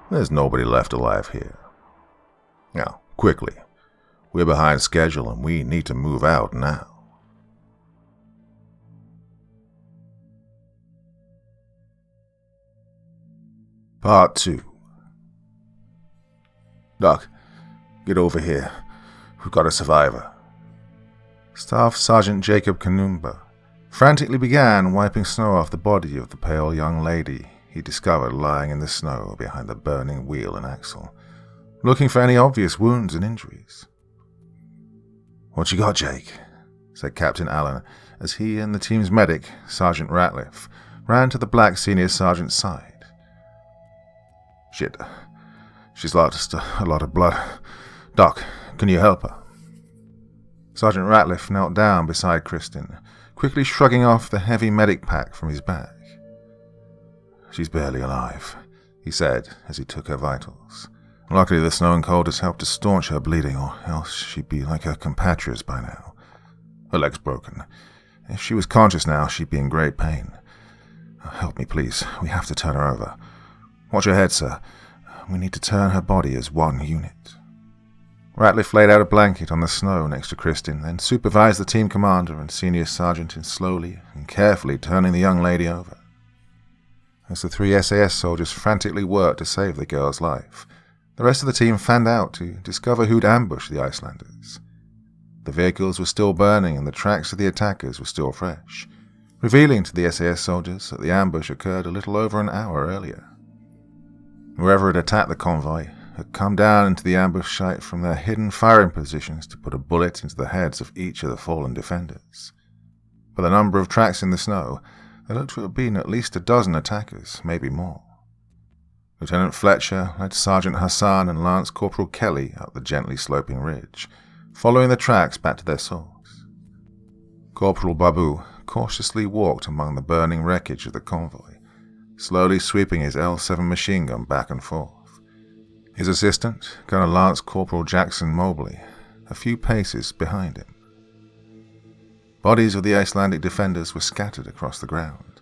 "There's nobody left alive here. Now, quickly. We're behind schedule and we need to move out now." Part 2. "Doc, get over here. We've got a survivor." Staff Sergeant Jacob Kanumba frantically began wiping snow off the body of the pale young lady he discovered lying in the snow behind the burning wheel and axle, looking for any obvious wounds and injuries. "What you got, Jake?" said Captain Allen as he and the team's medic, Sergeant Ratliff, ran to the black senior sergeant's side. "Shit. She's lost a lot of blood. Doc, can you help her?" Sergeant Ratliff knelt down beside Kristen, quickly shrugging off the heavy medic pack from his back. "She's barely alive," he said as he took her vitals. "Luckily the snow and cold has helped to staunch her bleeding, or else she'd be like her compatriots by now. Her leg's broken. If she was conscious now, she'd be in great pain. Help me, please. We have to turn her over. Watch your head, sir. We need to turn her body as one unit." Ratliff laid out a blanket on the snow next to Kristen, then supervised the team commander and senior sergeant in slowly and carefully turning the young lady over. As the 3 SAS soldiers frantically worked to save the girl's life, the rest of the team fanned out to discover who'd ambushed the Icelanders. The vehicles were still burning and the tracks of the attackers were still fresh, revealing to the SAS soldiers that the ambush occurred a little over an hour earlier. Whoever had attacked the convoy had come down into the ambush site from their hidden firing positions to put a bullet into the heads of each of the fallen defenders. By the number of tracks in the snow, there looked to have been at least a dozen attackers, maybe more. Lieutenant Fletcher led Sergeant Hassan and Lance Corporal Kelly up the gently sloping ridge, following the tracks back to their source. Corporal Babu cautiously walked among the burning wreckage of the convoy, slowly sweeping his L7 machine gun back and forth. His assistant, Gunner Lance Corporal Jackson Mobley, a few paces behind him. Bodies of the Icelandic defenders were scattered across the ground.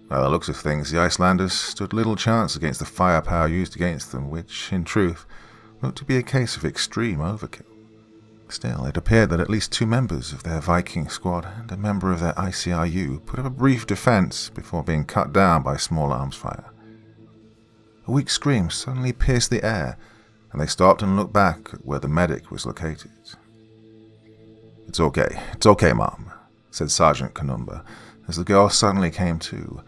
By the looks of things, the Icelanders stood little chance against the firepower used against them, which, in truth, looked to be a case of extreme overkill. Still, it appeared that at least 2 members of their Viking squad and a member of their ICRU put up a brief defense before being cut down by small arms fire. A weak scream suddenly pierced the air, and they stopped and looked back at where the medic was located. It's okay, Mom," said Sergeant Kanumba, as the girl suddenly came to,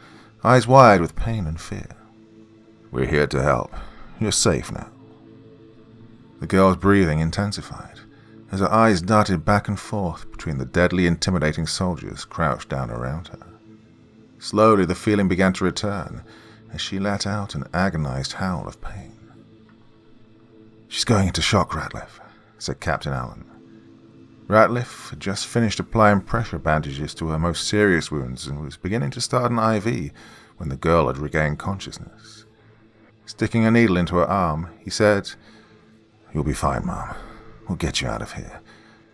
eyes wide with pain and fear. "We're here to help. You're safe now." The girl's breathing intensified, as her eyes darted back and forth between the deadly intimidating soldiers crouched down around her. Slowly the feeling began to return, as she let out an agonized howl of pain. "She's going into shock, Ratliff," said Captain Allen. Ratliff had just finished applying pressure bandages to her most serious wounds and was beginning to start an IV when the girl had regained consciousness. Sticking a needle into her arm, he said, "You'll be fine, Mom. We'll get you out of here.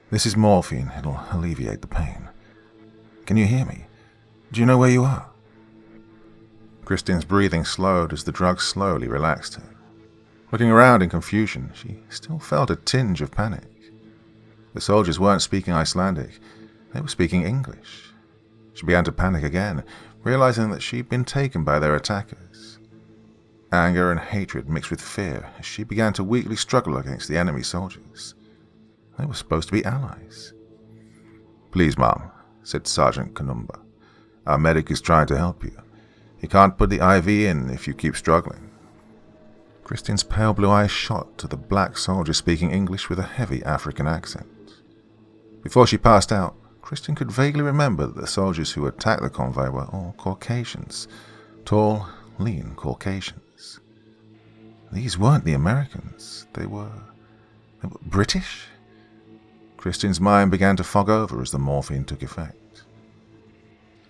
This is morphine. It'll alleviate the pain. Can you hear me? Do you know where you are?" Kristen's breathing slowed as the drug slowly relaxed her. Looking around in confusion, she still felt a tinge of panic. The soldiers weren't speaking Icelandic, they were speaking English. She began to panic again, realizing that she'd been taken by their attackers. Anger and hatred mixed with fear as she began to weakly struggle against the enemy soldiers. They were supposed to be allies. "Please, Mom," said Sergeant Kanumba. "Our medic is trying to help you. He can't put the IV in if you keep struggling." Kristen's pale blue eyes shot to the black soldier speaking English with a heavy African accent. Before she passed out, Kristen could vaguely remember that the soldiers who attacked the convoy were all Caucasians, tall, lean Caucasians. These weren't the Americans. They were British? Kristen's mind began to fog over as the morphine took effect.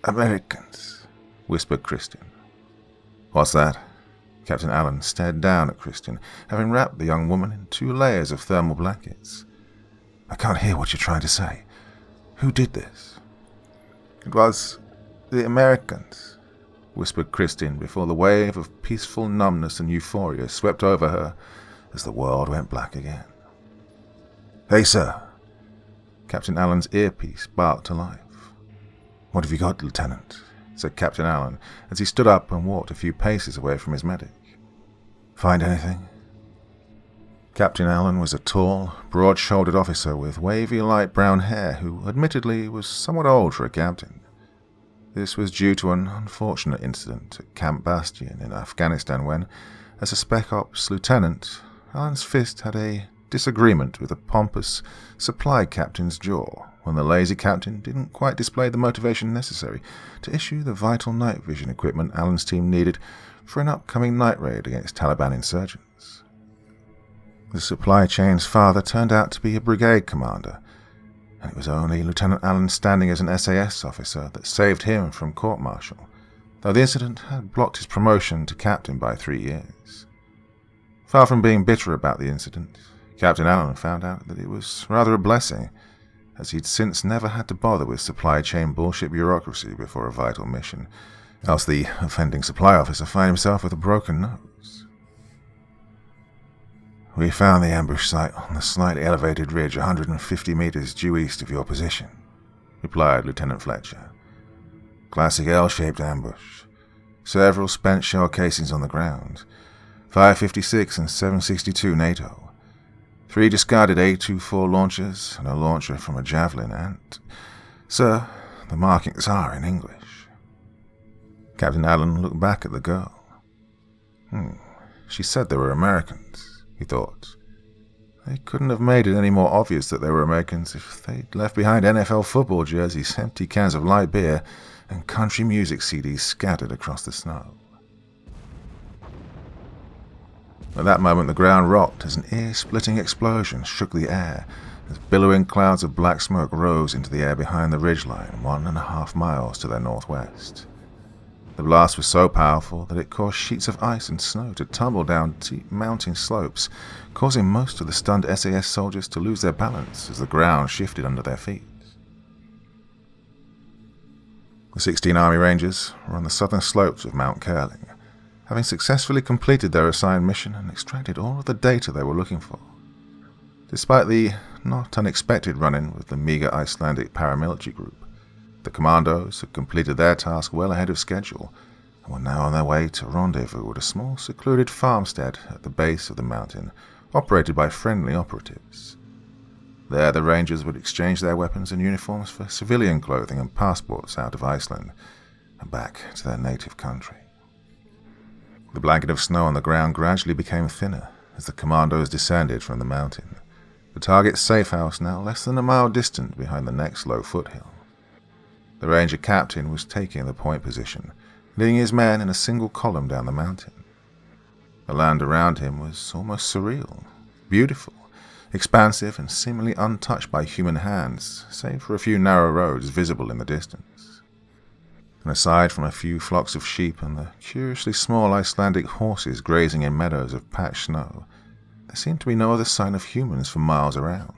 "Americans," whispered Kristen. "What's that?" Captain Allen stared down at Christian, having wrapped the young woman in 2 layers of thermal blankets. "I can't hear what you're trying to say. Who did this?" "It was the Americans," whispered Christian before the wave of peaceful numbness and euphoria swept over her as the world went black again. "Hey, sir." Captain Allen's earpiece barked to life. "What have you got, Lieutenant?" said Captain Allen as he stood up and walked a few paces away from his medic. "Find anything?" Captain Allen was a tall, broad-shouldered officer with wavy light brown hair who, admittedly, was somewhat old for a captain. This was due to an unfortunate incident at Camp Bastion in Afghanistan when, as a Spec Ops lieutenant, Allen's fist had a disagreement with a pompous supply captain's jaw when the lazy captain didn't quite display the motivation necessary to issue the vital night vision equipment Allen's team needed for an upcoming night raid against Taliban insurgents. The supply chain's father turned out to be a brigade commander, and it was only Lieutenant Allen standing as an SAS officer that saved him from court-martial, though the incident had blocked his promotion to captain by 3 years. Far from being bitter about the incident, Captain Allen found out that it was rather a blessing, as he'd since never had to bother with supply chain bullshit bureaucracy before a vital mission, else the offending supply officer found himself with a broken nose. "We found the ambush site on the slightly elevated ridge 150 meters due east of your position," replied Lieutenant Fletcher. "Classic L-shaped ambush. Several spent shell casings on the ground, 556 and 762 NATO. 3 discarded A-24 launchers and a launcher from a Javelin and, sir, the markings are in English." Captain Allen looked back at the girl. She said they were Americans, he thought. They couldn't have made it any more obvious that they were Americans if they'd left behind NFL football jerseys, empty cans of light beer, and country music CDs scattered across the snow. At that moment the ground rocked as an ear-splitting explosion shook the air as billowing clouds of black smoke rose into the air behind the ridgeline 1.5 miles to their northwest. The blast was so powerful that it caused sheets of ice and snow to tumble down steep mountain slopes, causing most of the stunned SAS soldiers to lose their balance as the ground shifted under their feet. The 16 Army Rangers were on the southern slopes of Mount Curling, having successfully completed their assigned mission and extracted all of the data they were looking for. Despite the not unexpected run-in with the meager Icelandic paramilitary group, the commandos had completed their task well ahead of schedule and were now on their way to rendezvous at a small secluded farmstead at the base of the mountain, operated by friendly operatives. There the Rangers would exchange their weapons and uniforms for civilian clothing and passports out of Iceland and back to their native country. The blanket of snow on the ground gradually became thinner as the commandos descended from the mountain, the target's safehouse now less than a mile distant behind the next low foothill. The Ranger captain was taking the point position, leading his men in a single column down the mountain. The land around him was almost surreal, beautiful, expansive and seemingly untouched by human hands, save for a few narrow roads visible in the distance. And aside from a few flocks of sheep and the curiously small Icelandic horses grazing in meadows of patched snow, there seemed to be no other sign of humans for miles around.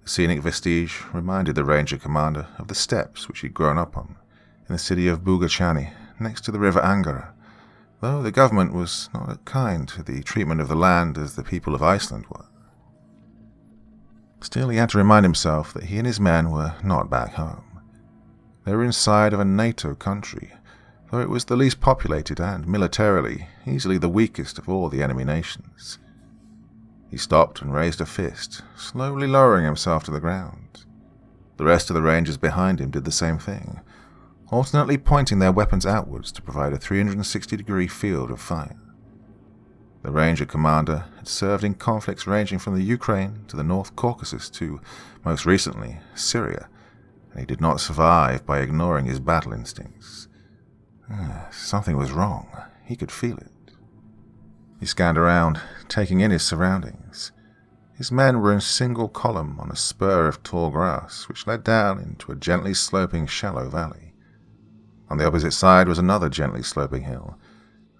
The scenic vestige reminded the Ranger commander of the steppes which he'd grown up on in the city of Bugachani, next to the river Angara, though the government was not as kind to the treatment of the land as the people of Iceland were. Still, he had to remind himself that he and his men were not back home. They were inside of a NATO country, though it was the least populated and, militarily, easily the weakest of all the enemy nations. He stopped and raised a fist, slowly lowering himself to the ground. The rest of the Rangers behind him did the same thing, alternately pointing their weapons outwards to provide a 360-degree field of fire. The Ranger commander had served in conflicts ranging from the Ukraine to the North Caucasus to, most recently, Syria, and he did not survive by ignoring his battle instincts. Something was wrong. He could feel it. He scanned around, taking in his surroundings. His men were in single column on a spur of tall grass which led down into a gently sloping shallow valley. On the opposite side was another gently sloping hill,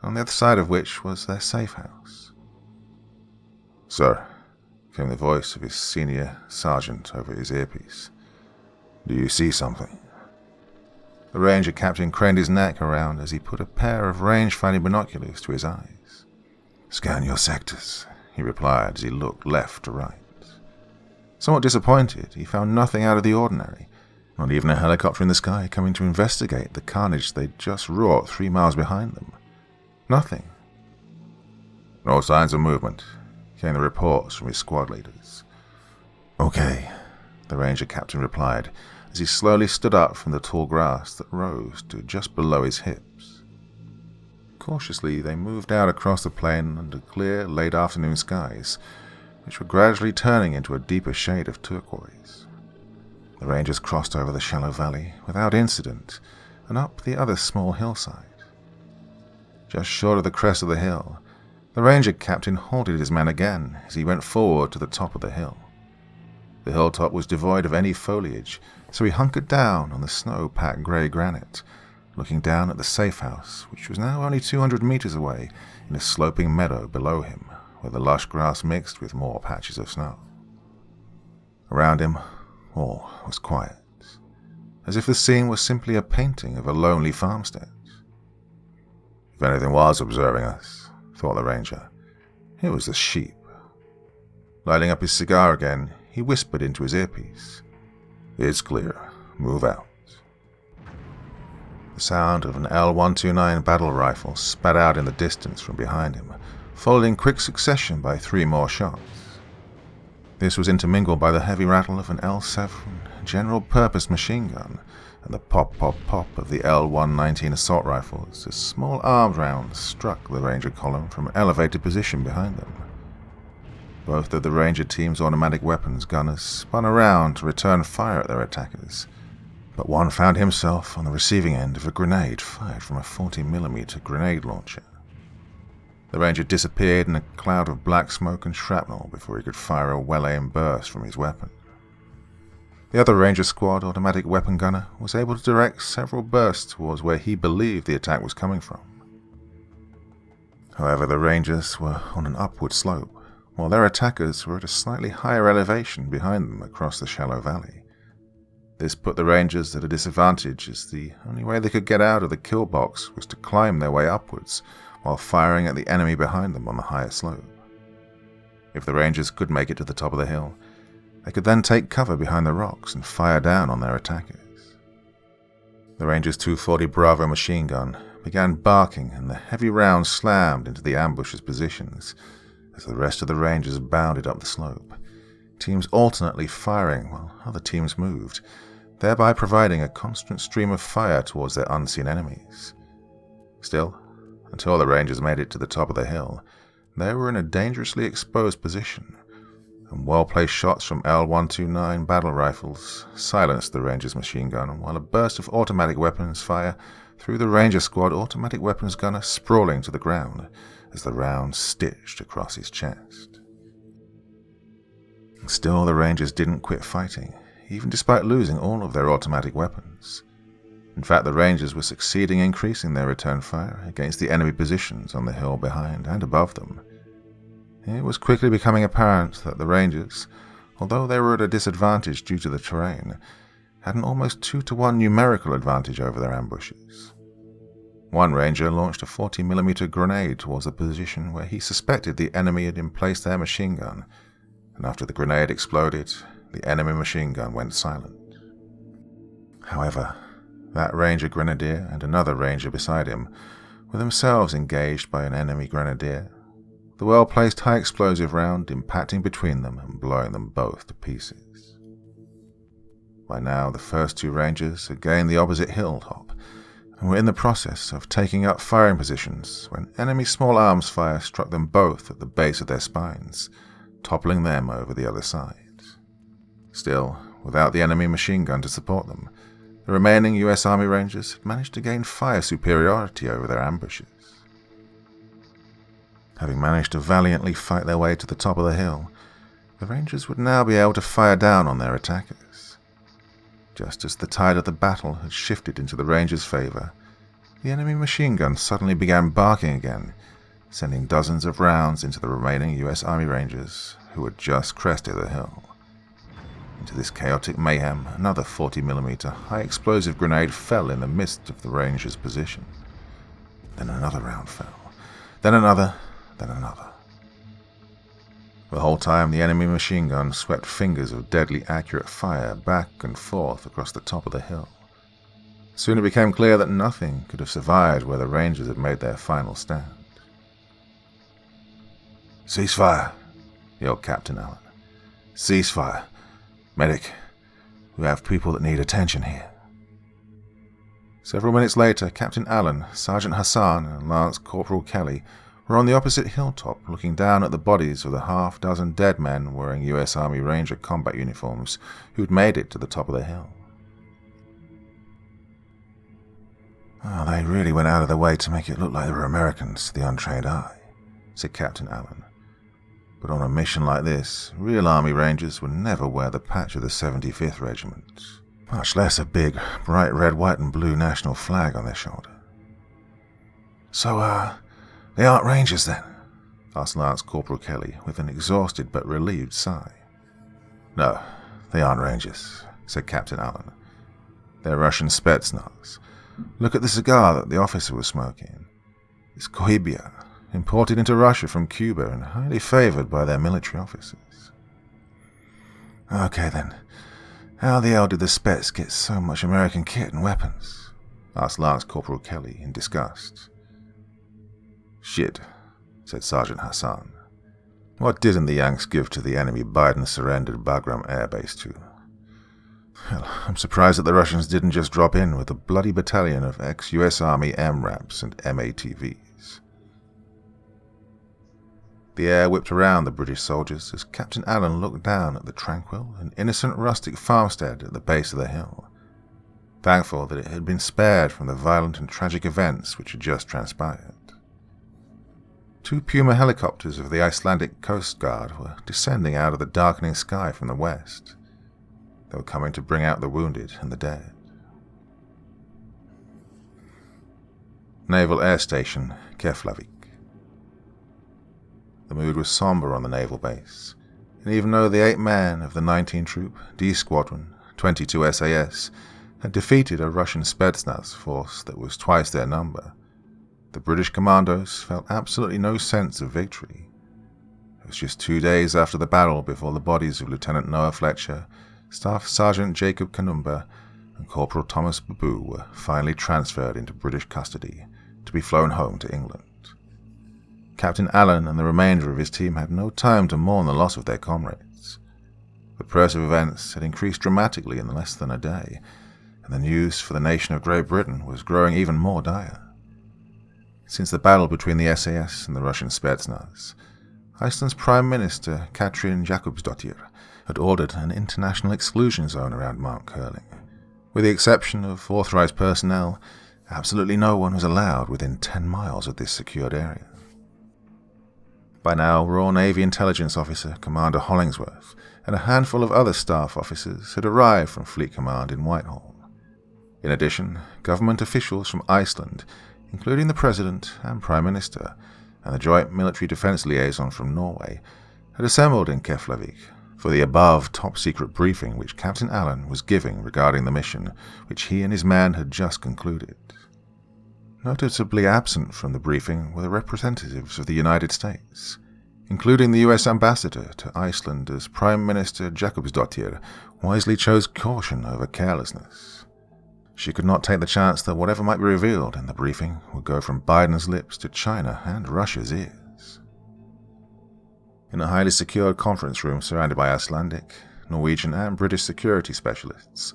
on the other side of which was their safehouse. "Sir," came the voice of his senior sergeant over his earpiece, "do you see something?" The ranger captain craned his neck around as he put a pair of range-finding binoculars to his eyes. "Scan your sectors," he replied as he looked left to right. Somewhat disappointed, he found nothing out of the ordinary, not even a helicopter in the sky coming to investigate the carnage they'd just wrought 3 miles behind them. Nothing. "No signs of movement," came the reports from his squad leaders. "Okay," the ranger captain replied as he slowly stood up from the tall grass that rose to just below his hips. Cautiously, they moved out across the plain under clear, late afternoon skies, which were gradually turning into a deeper shade of turquoise. The rangers crossed over the shallow valley without incident and up the other small hillside. Just short of the crest of the hill, the ranger captain halted his men again as he went forward to the top of the hill. The hilltop was devoid of any foliage, so he hunkered down on the snow-packed grey granite, looking down at the safehouse, which was now only 200 meters away in a sloping meadow below him, where the lush grass mixed with more patches of snow. Around him, all was quiet, as if the scene was simply a painting of a lonely farmstead. If anything was observing us, thought the ranger, it was the sheep. Lighting up his cigar again, he whispered into his earpiece, "It's clear. Move out." The sound of an L-129 battle rifle spat out in the distance from behind him, followed in quick succession by 3 more shots. This was intermingled by the heavy rattle of an L-7 general-purpose machine gun and the pop-pop-pop of the L-119 assault rifles as small armed rounds struck the ranger column from an elevated position behind them. Both of the ranger team's automatic weapons gunners spun around to return fire at their attackers, but one found himself on the receiving end of a grenade fired from a 40mm grenade launcher. The ranger disappeared in a cloud of black smoke and shrapnel before he could fire a well-aimed burst from his weapon. The other ranger squad automatic weapon gunner was able to direct several bursts towards where he believed the attack was coming from. However, the rangers were on an upward slope, while their attackers were at a slightly higher elevation behind them across the shallow valley. This put the rangers at a disadvantage, as the only way they could get out of the kill box was to climb their way upwards while firing at the enemy behind them on the higher slope. If the rangers could make it to the top of the hill, they could then take cover behind the rocks and fire down on their attackers. The rangers' 240 Bravo machine gun began barking, and the heavy rounds slammed into the ambushers' positions as the rest of the rangers bounded up the slope, teams alternately firing while other teams moved, thereby providing a constant stream of fire towards their unseen enemies. Still, until the rangers made it to the top of the hill, they were in a dangerously exposed position, and well-placed shots from L-129 battle rifles silenced the rangers' machine gun, while a burst of automatic weapons fire threw the ranger squad automatic weapons gunner sprawling to the ground as the round stitched across his chest. Still, the rangers didn't quit fighting, even despite losing all of their automatic weapons. In fact, the rangers were succeeding in increasing their return fire against the enemy positions on the hill behind and above them. It was quickly becoming apparent that the rangers, although they were at a disadvantage due to the terrain, had an almost 2-to-1 numerical advantage over their ambushers. One ranger launched a 40mm grenade towards the position where he suspected the enemy had emplaced their machine gun, and after the grenade exploded, the enemy machine gun went silent. However, that ranger grenadier and another ranger beside him were themselves engaged by an enemy grenadier, the well-placed high-explosive round impacting between them and blowing them both to pieces. By now, the first 2 rangers had gained the opposite hilltop and were in the process of taking up firing positions when enemy small arms fire struck them both at the base of their spines, toppling them over the other side. Still, without the enemy machine gun to support them, the remaining US Army Rangers had managed to gain fire superiority over their ambushers. Having managed to valiantly fight their way to the top of the hill, the Rangers would now be able to fire down on their attackers. Just as the tide of the battle had shifted into the Rangers' favor, the enemy machine gun suddenly began barking again, sending dozens of rounds into the remaining US Army Rangers who had just crested the hill. Into this chaotic mayhem, another 40mm high-explosive grenade fell in the midst of the Rangers' position. Then another round fell. Then another. Then another. The whole time, the enemy machine gun swept fingers of deadly accurate fire back and forth across the top of the hill. Soon it became clear that nothing could have survived where the Rangers had made their final stand. "Ceasefire!" yelled Captain Allen. "Ceasefire! Medic, we have people that need attention here." Several minutes later, Captain Allen, Sergeant Hassan, and Lance Corporal Kelly were on the opposite hilltop looking down at the bodies of the half-dozen dead men wearing US Army Ranger combat uniforms who'd made it to the top of the hill. "Oh, they really went out of their way to make it look like they were Americans to the untrained eye," said Captain Allen. "But on a mission like this, real Army Rangers would never wear the patch of the 75th Regiment, much less a big, bright red, white and blue national flag on their shoulder." "So, they aren't Rangers then?" asked Lance Corporal Kelly with an exhausted but relieved sigh. "No, they aren't Rangers," said Captain Allen. "They're Russian Spetsnaz. Look at the cigar that the officer was smoking. It's Cohiba, imported into Russia from Cuba and highly favored by their military officers." "Okay then, how the hell did the Spets get so much American kit and weapons?" asked Lance Corporal Kelly in disgust. "Shit," said Sergeant Hassan. "What didn't the Yanks give to the enemy Biden-surrendered Bagram Air Base to? Hell, I'm surprised that the Russians didn't just drop in with a bloody battalion of ex-US Army MRAPs and MATVs." The air whipped around the British soldiers as Captain Allen looked down at the tranquil and innocent rustic farmstead at the base of the hill, thankful that it had been spared from the violent and tragic events which had just transpired. 2 Puma helicopters of the Icelandic Coast Guard were descending out of the darkening sky from the west. They were coming to bring out the wounded and the dead. Naval Air Station, Keflavik. The mood was somber on the naval base, and even though the 8 men of the 19-troop D Squadron, 22 SAS, had defeated a Russian Spetsnaz force that was twice their number, the British commandos felt absolutely no sense of victory. It was just 2 days after the battle before the bodies of Lieutenant Noah Fletcher, Staff Sergeant Jacob Kanumba, and Corporal Thomas Babu were finally transferred into British custody to be flown home to England. Captain Allen and the remainder of his team had no time to mourn the loss of their comrades. The press of events had increased dramatically in less than a day, and the news for the nation of Great Britain was growing even more dire. Since the battle between the SAS and the Russian Spetsnaz, Iceland's Prime Minister Katrin Jakobsdottir had ordered an international exclusion zone around Mount Curling. With the exception of authorized personnel, absolutely no one was allowed within 10 miles of this secured area. By now, Royal Navy Intelligence Officer Commander Hollingsworth and a handful of other staff officers had arrived from Fleet Command in Whitehall. In addition, government officials from Iceland, including the President and Prime Minister, and the Joint Military Defence Liaison from Norway, had assembled in Keflavik for the above top-secret briefing which Captain Allen was giving regarding the mission which he and his men had just concluded. Noticeably absent from the briefing were the representatives of the United States, including the US Ambassador to Iceland, as Prime Minister Jakobsdottir wisely chose caution over carelessness. She could not take the chance that whatever might be revealed in the briefing would go from Biden's lips to China and Russia's ears. In a highly secured conference room surrounded by Icelandic, Norwegian and British security specialists,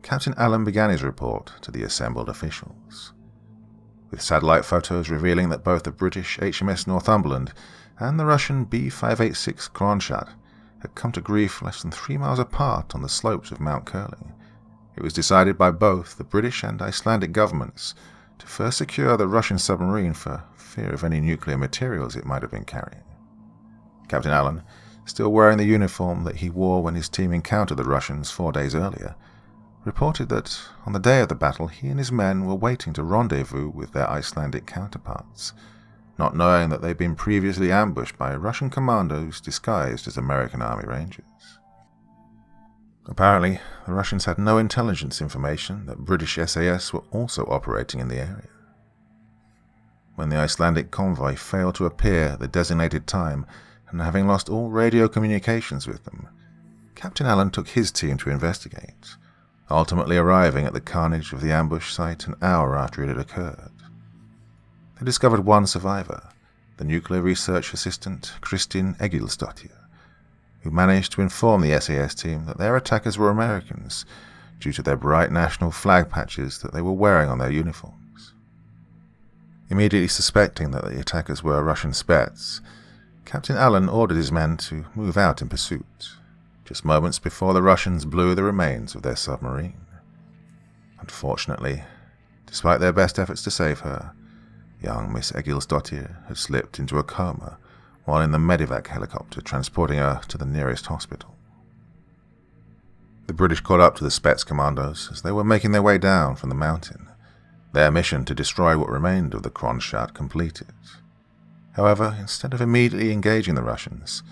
Captain Allen began his report to the assembled officials. With satellite photos revealing that both the British HMS Northumberland and the Russian B-586 Kronstadt had come to grief less than 3 miles apart on the slopes of Mount Curling, it was decided by both the British and Icelandic governments to first secure the Russian submarine for fear of any nuclear materials it might have been carrying. Captain Allen, still wearing the uniform that he wore when his team encountered the Russians 4 days earlier, reported that on the day of the battle he and his men were waiting to rendezvous with their Icelandic counterparts, not knowing that they'd been previously ambushed by Russian commandos disguised as American Army Rangers. Apparently, the Russians had no intelligence information that British SAS were also operating in the area. When the Icelandic convoy failed to appear at the designated time, and having lost all radio communications with them, Captain Allen took his team to investigate, ultimately arriving at the carnage of the ambush site an hour after it had occurred. They discovered one survivor, the nuclear research assistant Kristín Egilsdóttir, who managed to inform the SAS team that their attackers were Americans due to their bright national flag patches that they were wearing on their uniforms. Immediately suspecting that the attackers were Russian Spets, Captain Allen ordered his men to move out in pursuit, just moments before the Russians blew the remains of their submarine. Unfortunately, despite their best efforts to save her, young Miss Egilsdóttir had slipped into a coma while in the medevac helicopter transporting her to the nearest hospital. The British caught up to the Spets commandos as they were making their way down from the mountain, their mission to destroy what remained of the Kronstadt completed. However, instead of immediately engaging the Russians,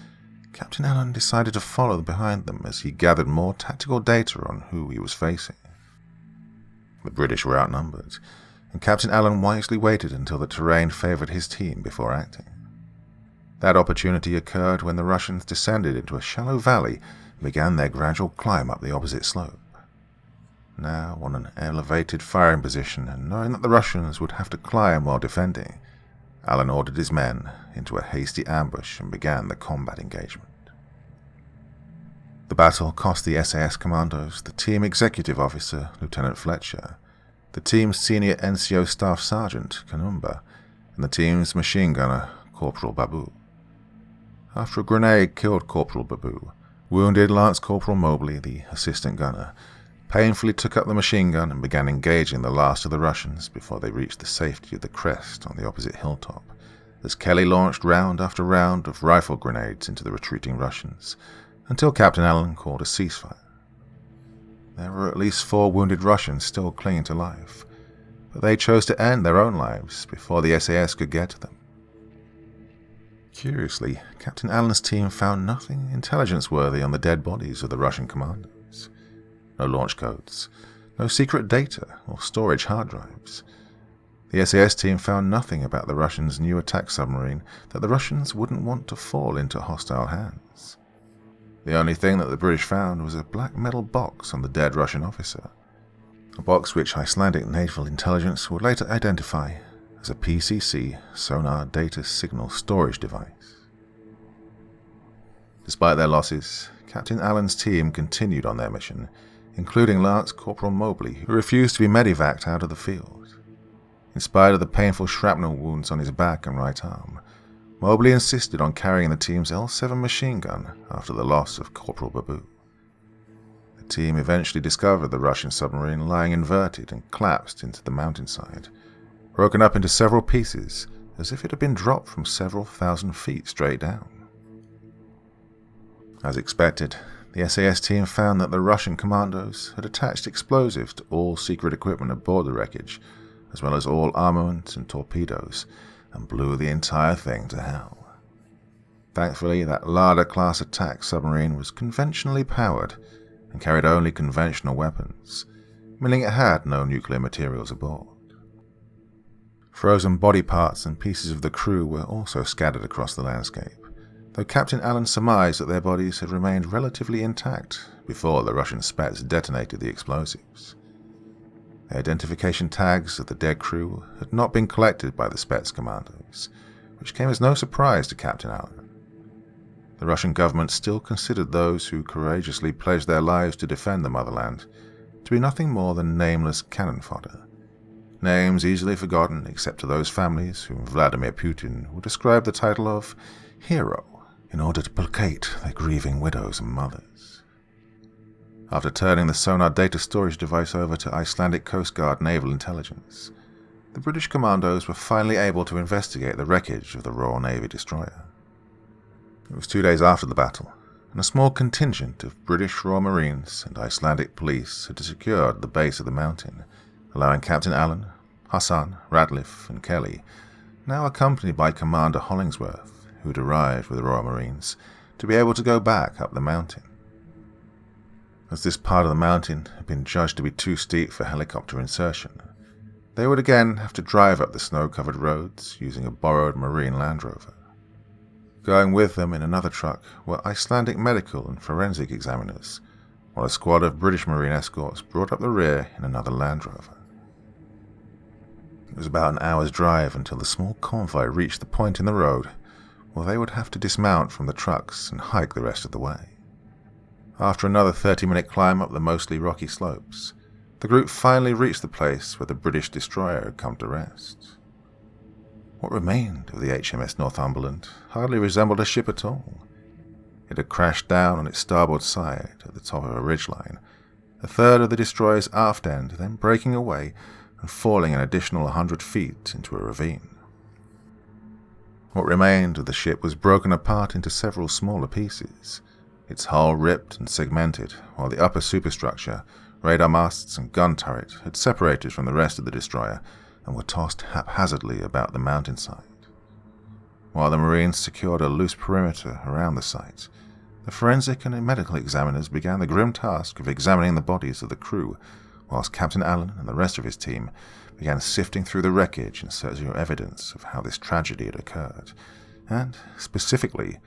Captain Allen decided to follow behind them as he gathered more tactical data on who he was facing. The British were outnumbered, and Captain Allen wisely waited until the terrain favoured his team before acting. That opportunity occurred when the Russians descended into a shallow valley and began their gradual climb up the opposite slope. Now on an elevated firing position, and knowing that the Russians would have to climb while defending, Allen ordered his men into a hasty ambush and began the combat engagement. The battle cost the SAS commandos the team executive officer, Lieutenant Fletcher, the team's senior NCO staff sergeant, Kanumba, and the team's machine gunner, Corporal Babu. After a grenade killed Corporal Babu, wounded Lance Corporal Mobley, the assistant gunner, painfully took up the machine gun and began engaging the last of the Russians before they reached the safety of the crest on the opposite hilltop, as Kelly launched round after round of rifle grenades into the retreating Russians, until Captain Allen called a ceasefire. There were at least 4 wounded Russians still clinging to life, but they chose to end their own lives before the SAS could get to them. Curiously, Captain Allen's team found nothing intelligence-worthy on the dead bodies of the Russian commandos. No launch codes, no secret data or storage hard drives. The SAS team found nothing about the Russians' new attack submarine that the Russians wouldn't want to fall into hostile hands. The only thing that the British found was a black metal box on the dead Russian officer, a box which Icelandic naval intelligence would later identify as a PCC sonar data signal storage device. Despite their losses, Captain Allen's team continued on their mission, including Lance Corporal Mobley, who refused to be medevaced out of the field. In spite of the painful shrapnel wounds on his back and right arm, Mobley insisted on carrying the team's L7 machine gun after the loss of Corporal Babu. The team eventually discovered the Russian submarine lying inverted and collapsed into the mountainside, broken up into several pieces as if it had been dropped from several thousand feet straight down. As expected, the SAS team found that the Russian commandos had attached explosives to all secret equipment aboard the wreckage, as well as all armament and torpedoes, and blew the entire thing to hell. Thankfully, that Larder-class attack submarine was conventionally powered and carried only conventional weapons, meaning it had no nuclear materials aboard. Frozen body parts and pieces of the crew were also scattered across the landscape, though Captain Allen surmised that their bodies had remained relatively intact before the Russian Spets detonated the explosives. The identification tags of the dead crew had not been collected by the Spets commandos, which came as no surprise to Captain Allen. The Russian government still considered those who courageously pledged their lives to defend the motherland to be nothing more than nameless cannon fodder. Names easily forgotten except to those families whom Vladimir Putin would ascribe the title of hero in order to placate their grieving widows and mothers. After turning the sonar data storage device over to Icelandic Coast Guard Naval Intelligence, the British commandos were finally able to investigate the wreckage of the Royal Navy destroyer. It was 2 days after the battle, and a small contingent of British Royal Marines and Icelandic police had secured the base of the mountain, allowing Captain Allen, Hassan, Ratliff, and Kelly, now accompanied by Commander Hollingsworth, who had arrived with the Royal Marines, to be able to go back up the mountain. As this part of the mountain had been judged to be too steep for helicopter insertion, they would again have to drive up the snow-covered roads using a borrowed Marine Land Rover. Going with them in another truck were Icelandic medical and forensic examiners, while a squad of British Marine escorts brought up the rear in another Land Rover. It was about an hour's drive until the small convoy reached the point in the road where they would have to dismount from the trucks and hike the rest of the way. After another 30-minute climb up the mostly rocky slopes, the group finally reached the place where the British destroyer had come to rest. What remained of the HMS Northumberland hardly resembled a ship at all. It had crashed down on its starboard side at the top of a ridgeline, a third of the destroyer's aft end then breaking away and falling an additional 100 feet into a ravine. What remained of the ship was broken apart into several smaller pieces, its hull ripped and segmented, while the upper superstructure, radar masts and gun turret had separated from the rest of the destroyer and were tossed haphazardly about the mountainside. While the Marines secured a loose perimeter around the site, the forensic and medical examiners began the grim task of examining the bodies of the crew, whilst Captain Allen and the rest of his team began sifting through the wreckage in search of evidence of how this tragedy had occurred, and, specifically,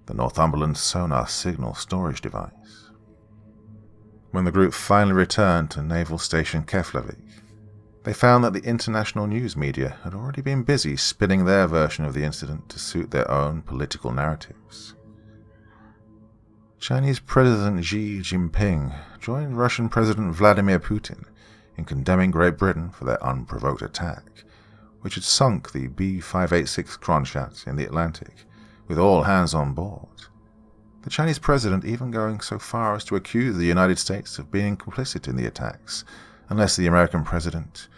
the Northumberland's sonar signal storage device. When the group finally returned to Naval Station Keflavik, they found that the international news media had already been busy spinning their version of the incident to suit their own political narratives. Chinese President Xi Jinping joined Russian President Vladimir Putin in condemning Great Britain for their unprovoked attack, which had sunk the B-586 Kronstadt in the Atlantic, with all hands on board. The Chinese president even going so far as to accuse the United States of being complicit in the attacks, unless the American president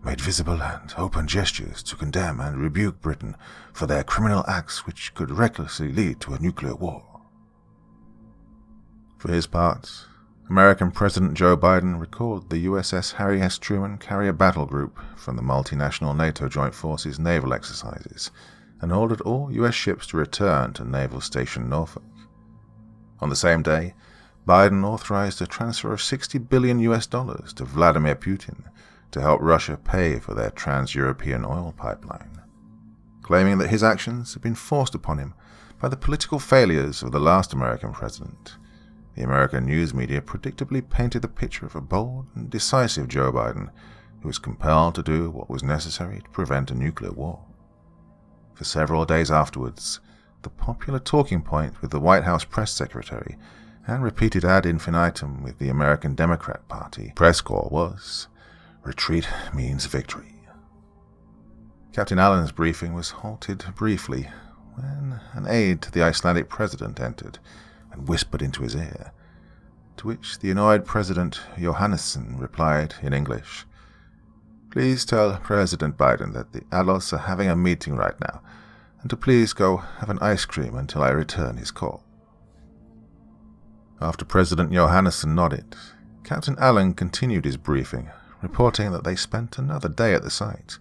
made visible and open gestures to condemn and rebuke Britain for their criminal acts which could recklessly lead to a nuclear war. For his part, American President Joe Biden recalled the USS Harry S. Truman carrier battle group from the multinational NATO Joint Forces naval exercises and ordered all US ships to return to Naval Station Norfolk. On the same day, Biden authorized a transfer of $60 billion to Vladimir Putin to help Russia pay for their trans-European oil pipeline, claiming that his actions had been forced upon him by the political failures of the last American president. The American news media predictably painted the picture of a bold and decisive Joe Biden who was compelled to do what was necessary to prevent a nuclear war. For several days afterwards, the popular talking point with the White House press secretary and repeated ad infinitum with the American Democrat Party press corps was, "Retreat means victory." Captain Allen's briefing was halted briefly when an aide to the Icelandic president entered and whispered into his ear, to which the annoyed President Johannesson replied in English, "Please tell President Biden that the adults are having a meeting right now, and to please go have an ice cream until I return his call." After President Johannesson nodded, Captain Allen continued his briefing, reporting that they spent another day at the site,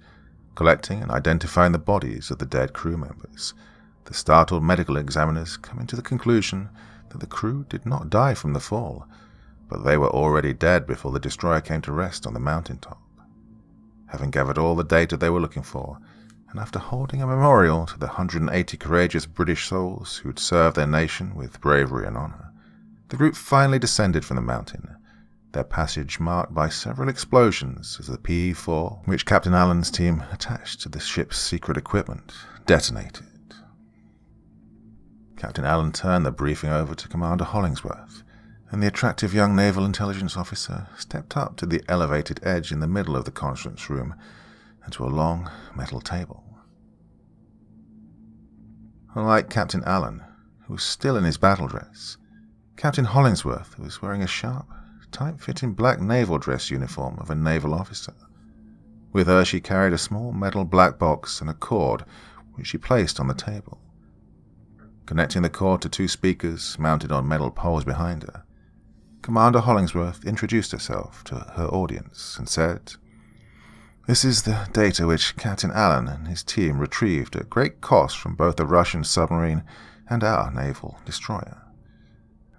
collecting and identifying the bodies of the dead crew members, the startled medical examiners coming to the conclusion that the crew did not die from the fall, but they were already dead before the destroyer came to rest on the mountaintop. Having gathered all the data they were looking for, and after holding a memorial to the 180 courageous British souls who had served their nation with bravery and honor, the group finally descended from the mountain, their passage marked by several explosions as the PE-4, which Captain Allen's team attached to the ship's secret equipment, detonated. Captain Allen turned the briefing over to Commander Hollingsworth, and the attractive young naval intelligence officer stepped up to the elevated edge in the middle of the conference room and to a long metal table. Unlike Captain Allen, who was still in his battle dress, Captain Hollingsworth was wearing a sharp, tight-fitting black naval dress uniform of a naval officer. With her she carried a small metal black box and a cord which she placed on the table. Connecting the cord to two speakers mounted on metal poles behind her, Commander Hollingsworth introduced herself to her audience and said, "This is the data which Captain Allen and his team retrieved at great cost from both the Russian submarine and our naval destroyer.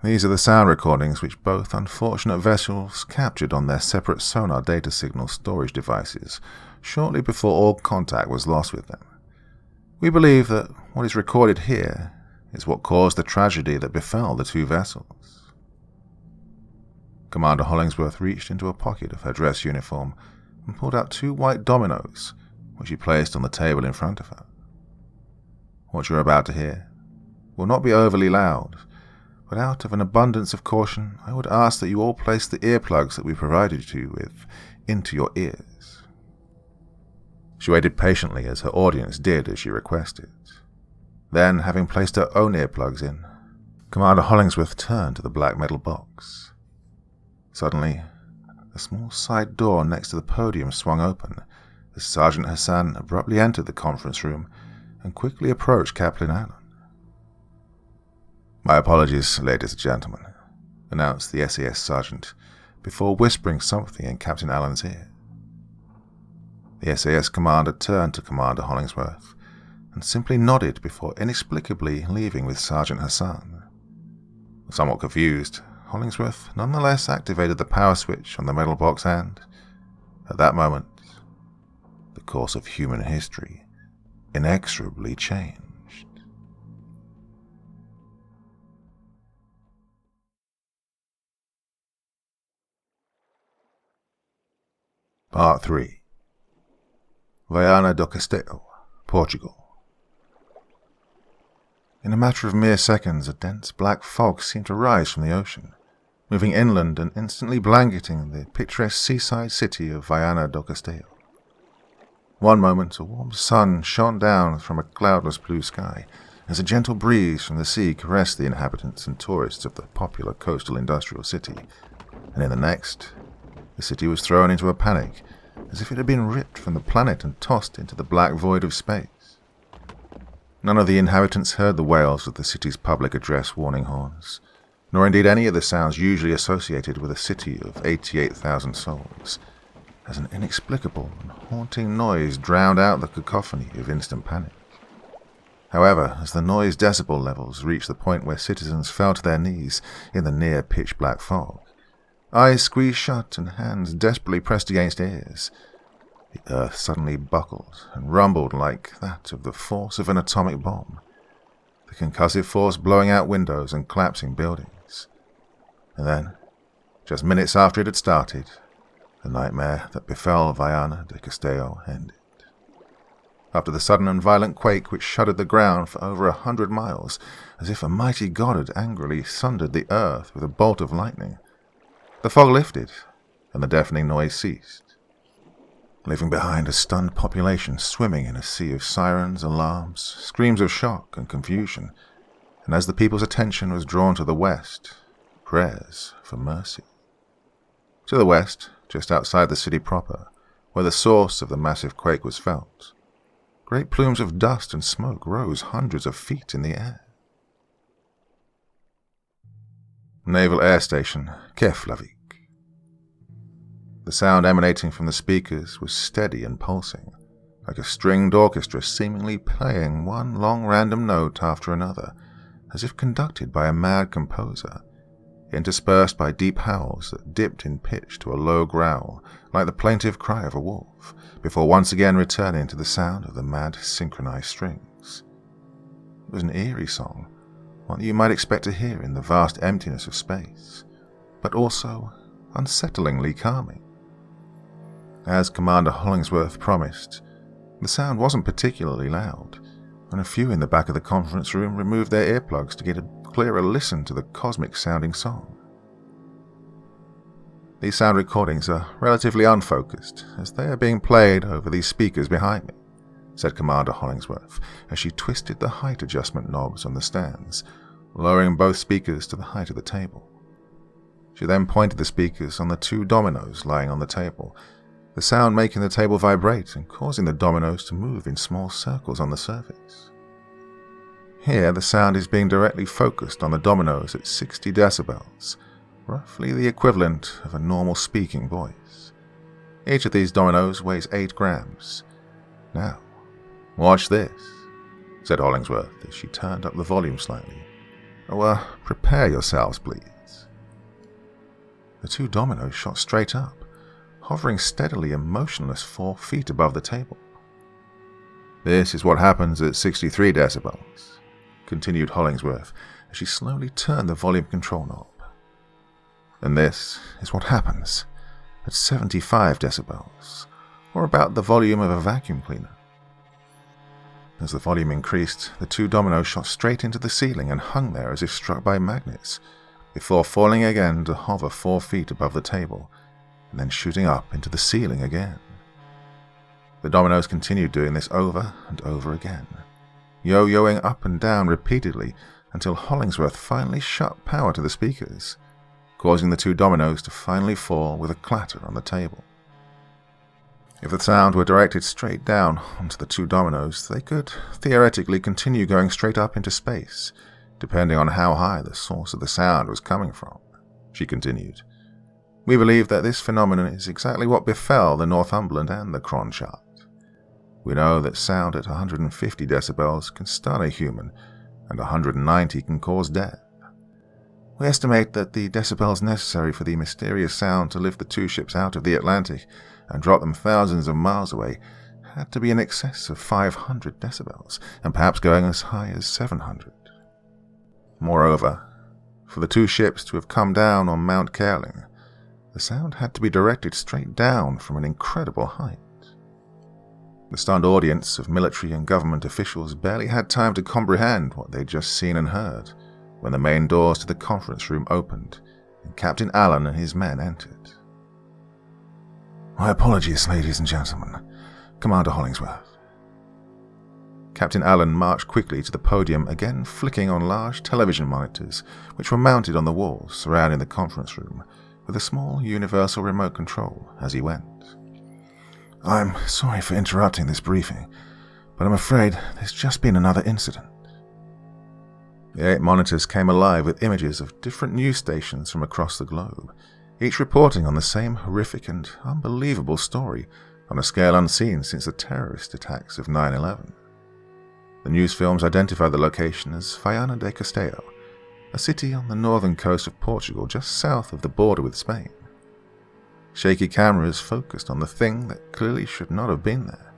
These are the sound recordings which both unfortunate vessels captured on their separate sonar data signal storage devices shortly before all contact was lost with them. We believe that what is recorded here is what caused the tragedy that befell the two vessels." Commander Hollingsworth reached into a pocket of her dress uniform and pulled out 2 white dominoes, which she placed on the table in front of her. What you are about to hear will not be overly loud, but out of an abundance of caution, I would ask that you all place the earplugs that we provided you with into your ears. She waited patiently as her audience did as she requested. Then, having placed her own earplugs in, Commander Hollingsworth turned to the black metal box. Suddenly, the small side door next to the podium swung open as Sergeant Hassan abruptly entered the conference room and quickly approached Captain Allen. "My apologies, ladies and gentlemen," announced the SAS sergeant before whispering something in Captain Allen's ear. The SAS commander turned to Commander Hollingsworth and simply nodded before inexplicably leaving with Sergeant Hassan. Somewhat confused, Hollingsworth nonetheless activated the power switch on the metal box and, at that moment, the course of human history inexorably changed. Part 3. Viana do Castelo, Portugal. In a matter of mere seconds, a dense black fog seemed to rise from the ocean, moving inland and instantly blanketing the picturesque seaside city of Viana do Castelo. One moment, a warm sun shone down from a cloudless blue sky, as a gentle breeze from the sea caressed the inhabitants and tourists of the popular coastal industrial city, and in the next, the city was thrown into a panic, as if it had been ripped from the planet and tossed into the black void of space. None of the inhabitants heard the wails of the city's public address warning horns, nor indeed any of the sounds usually associated with a city of 88,000 souls, as an inexplicable and haunting noise drowned out the cacophony of instant panic. However, as the noise decibel levels reached the point where citizens fell to their knees in the near pitch-black fog, eyes squeezed shut and hands desperately pressed against ears, the earth suddenly buckled and rumbled like that of the force of an atomic bomb, the concussive force blowing out windows and collapsing buildings. And then, just minutes after it had started, the nightmare that befell Viana de Castelo ended. After the sudden and violent quake which shuddered the ground for over 100 miles, as if a mighty god had angrily sundered the earth with a bolt of lightning, the fog lifted, and the deafening noise ceased, leaving behind a stunned population swimming in a sea of sirens, alarms, screams of shock and confusion, and as the people's attention was drawn to the west, prayers for mercy. To the west, just outside the city proper, where the source of the massive quake was felt, great plumes of dust and smoke rose hundreds of feet in the air. Naval Air Station, Keflavik. The sound emanating from the speakers was steady and pulsing, like a stringed orchestra seemingly playing one long random note after another, as if conducted by a mad composer, interspersed by deep howls that dipped in pitch to a low growl, like the plaintive cry of a wolf, before once again returning to the sound of the mad synchronized strings. It was an eerie song, one that you might expect to hear in the vast emptiness of space, but also unsettlingly calming. As Commander Hollingsworth promised, the sound wasn't particularly loud, and a few in the back of the conference room removed their earplugs to get a clearer listen to the cosmic-sounding song. These sound recordings are relatively unfocused, as they are being played over these speakers behind me, said Commander Hollingsworth, as she twisted the height adjustment knobs on the stands, lowering both speakers to the height of the table. She then pointed the speakers on the 2 dominoes lying on the table, the sound making the table vibrate and causing the dominoes to move in small circles on the surface. Here, the sound is being directly focused on the dominoes at 60 decibels, roughly the equivalent of a normal speaking voice. Each of these dominoes weighs 8 grams. Now, watch this, said Hollingsworth as she turned up the volume slightly. Prepare yourselves, please. The 2 dominoes shot straight up, hovering steadily and motionless 4 feet above the table. This is what happens at 63 decibels, continued Hollingsworth as she slowly turned the volume control knob. And this is what happens at 75 decibels, or about the volume of a vacuum cleaner. As the volume increased, the 2 dominoes shot straight into the ceiling and hung there as if struck by magnets, before falling again to hover 4 feet above the table, and then shooting up into the ceiling again. The dominoes continued doing this over and over again, yo-yoing up and down repeatedly until Hollingsworth finally shut power to the speakers, causing the 2 dominoes to finally fall with a clatter on the table. If the sound were directed straight down onto the 2 dominoes, they could theoretically continue going straight up into space, depending on how high the source of the sound was coming from, she continued. We believe that this phenomenon is exactly what befell the Northumberland and the Kronstadt. We know that sound at 150 decibels can stun a human, and 190 can cause death. We estimate that the decibels necessary for the mysterious sound to lift the 2 ships out of the Atlantic and drop them thousands of miles away had to be in excess of 500 decibels, and perhaps going as high as 700. Moreover, for the 2 ships to have come down on Mount Kerling, the sound had to be directed straight down from an incredible height. The stunned audience of military and government officials barely had time to comprehend what they'd just seen and heard when the main doors to the conference room opened and Captain Allen and his men entered. My apologies, ladies and gentlemen. Commander Hollingsworth. Captain Allen marched quickly to the podium, again flicking on large television monitors which were mounted on the walls surrounding the conference room, with a small universal remote control as he went. I'm sorry for interrupting this briefing, but I'm afraid there's just been another incident. The 8 monitors came alive with images of different news stations from across the globe, each reporting on the same horrific and unbelievable story on a scale unseen since the terrorist attacks of 9/11. The news films identified the location as Viana de Castelo, a city on the northern coast of Portugal just south of the border with Spain. Shaky cameras focused on the thing that clearly should not have been there,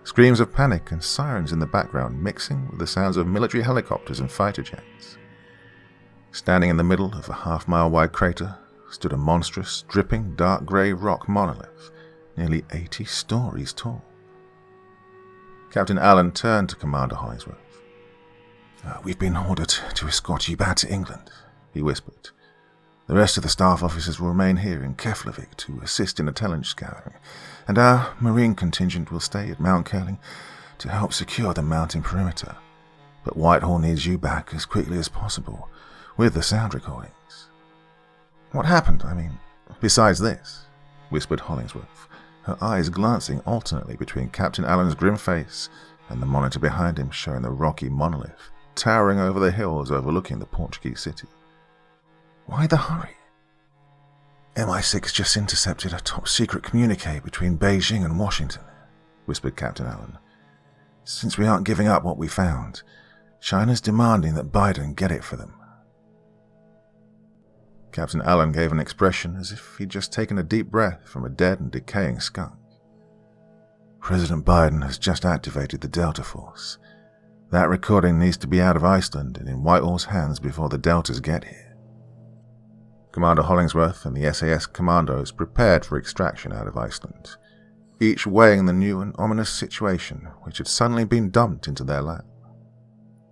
screams of panic and sirens in the background mixing with the sounds of military helicopters and fighter jets. Standing in the middle of a half-mile-wide crater stood a monstrous, dripping, dark grey rock monolith, nearly 80 stories tall. Captain Allen turned to Commander Hollingsworth. We've been ordered to escort you back to England, he whispered. The rest of the staff officers will remain here in Keflavik to assist in intelligence gathering, and our marine contingent will stay at Mount Kerling to help secure the mountain perimeter. But Whitehall needs you back as quickly as possible, with the sound recordings. What happened, besides this? Whispered Hollingsworth, her eyes glancing alternately between Captain Allen's grim face and the monitor behind him showing the rocky monolith towering over the hills overlooking the Portuguese city. Why the hurry? MI6 just intercepted a top-secret communique between Beijing and Washington, whispered Captain Allen. Since we aren't giving up what we found, China's demanding that Biden get it for them. Captain Allen gave an expression as if he'd just taken a deep breath from a dead and decaying skunk. President Biden has just activated the Delta Force. That recording needs to be out of Iceland and in Whitehall's hands before the Deltas get here. Commander Hollingsworth and the SAS commandos prepared for extraction out of Iceland, each weighing the new and ominous situation which had suddenly been dumped into their lap.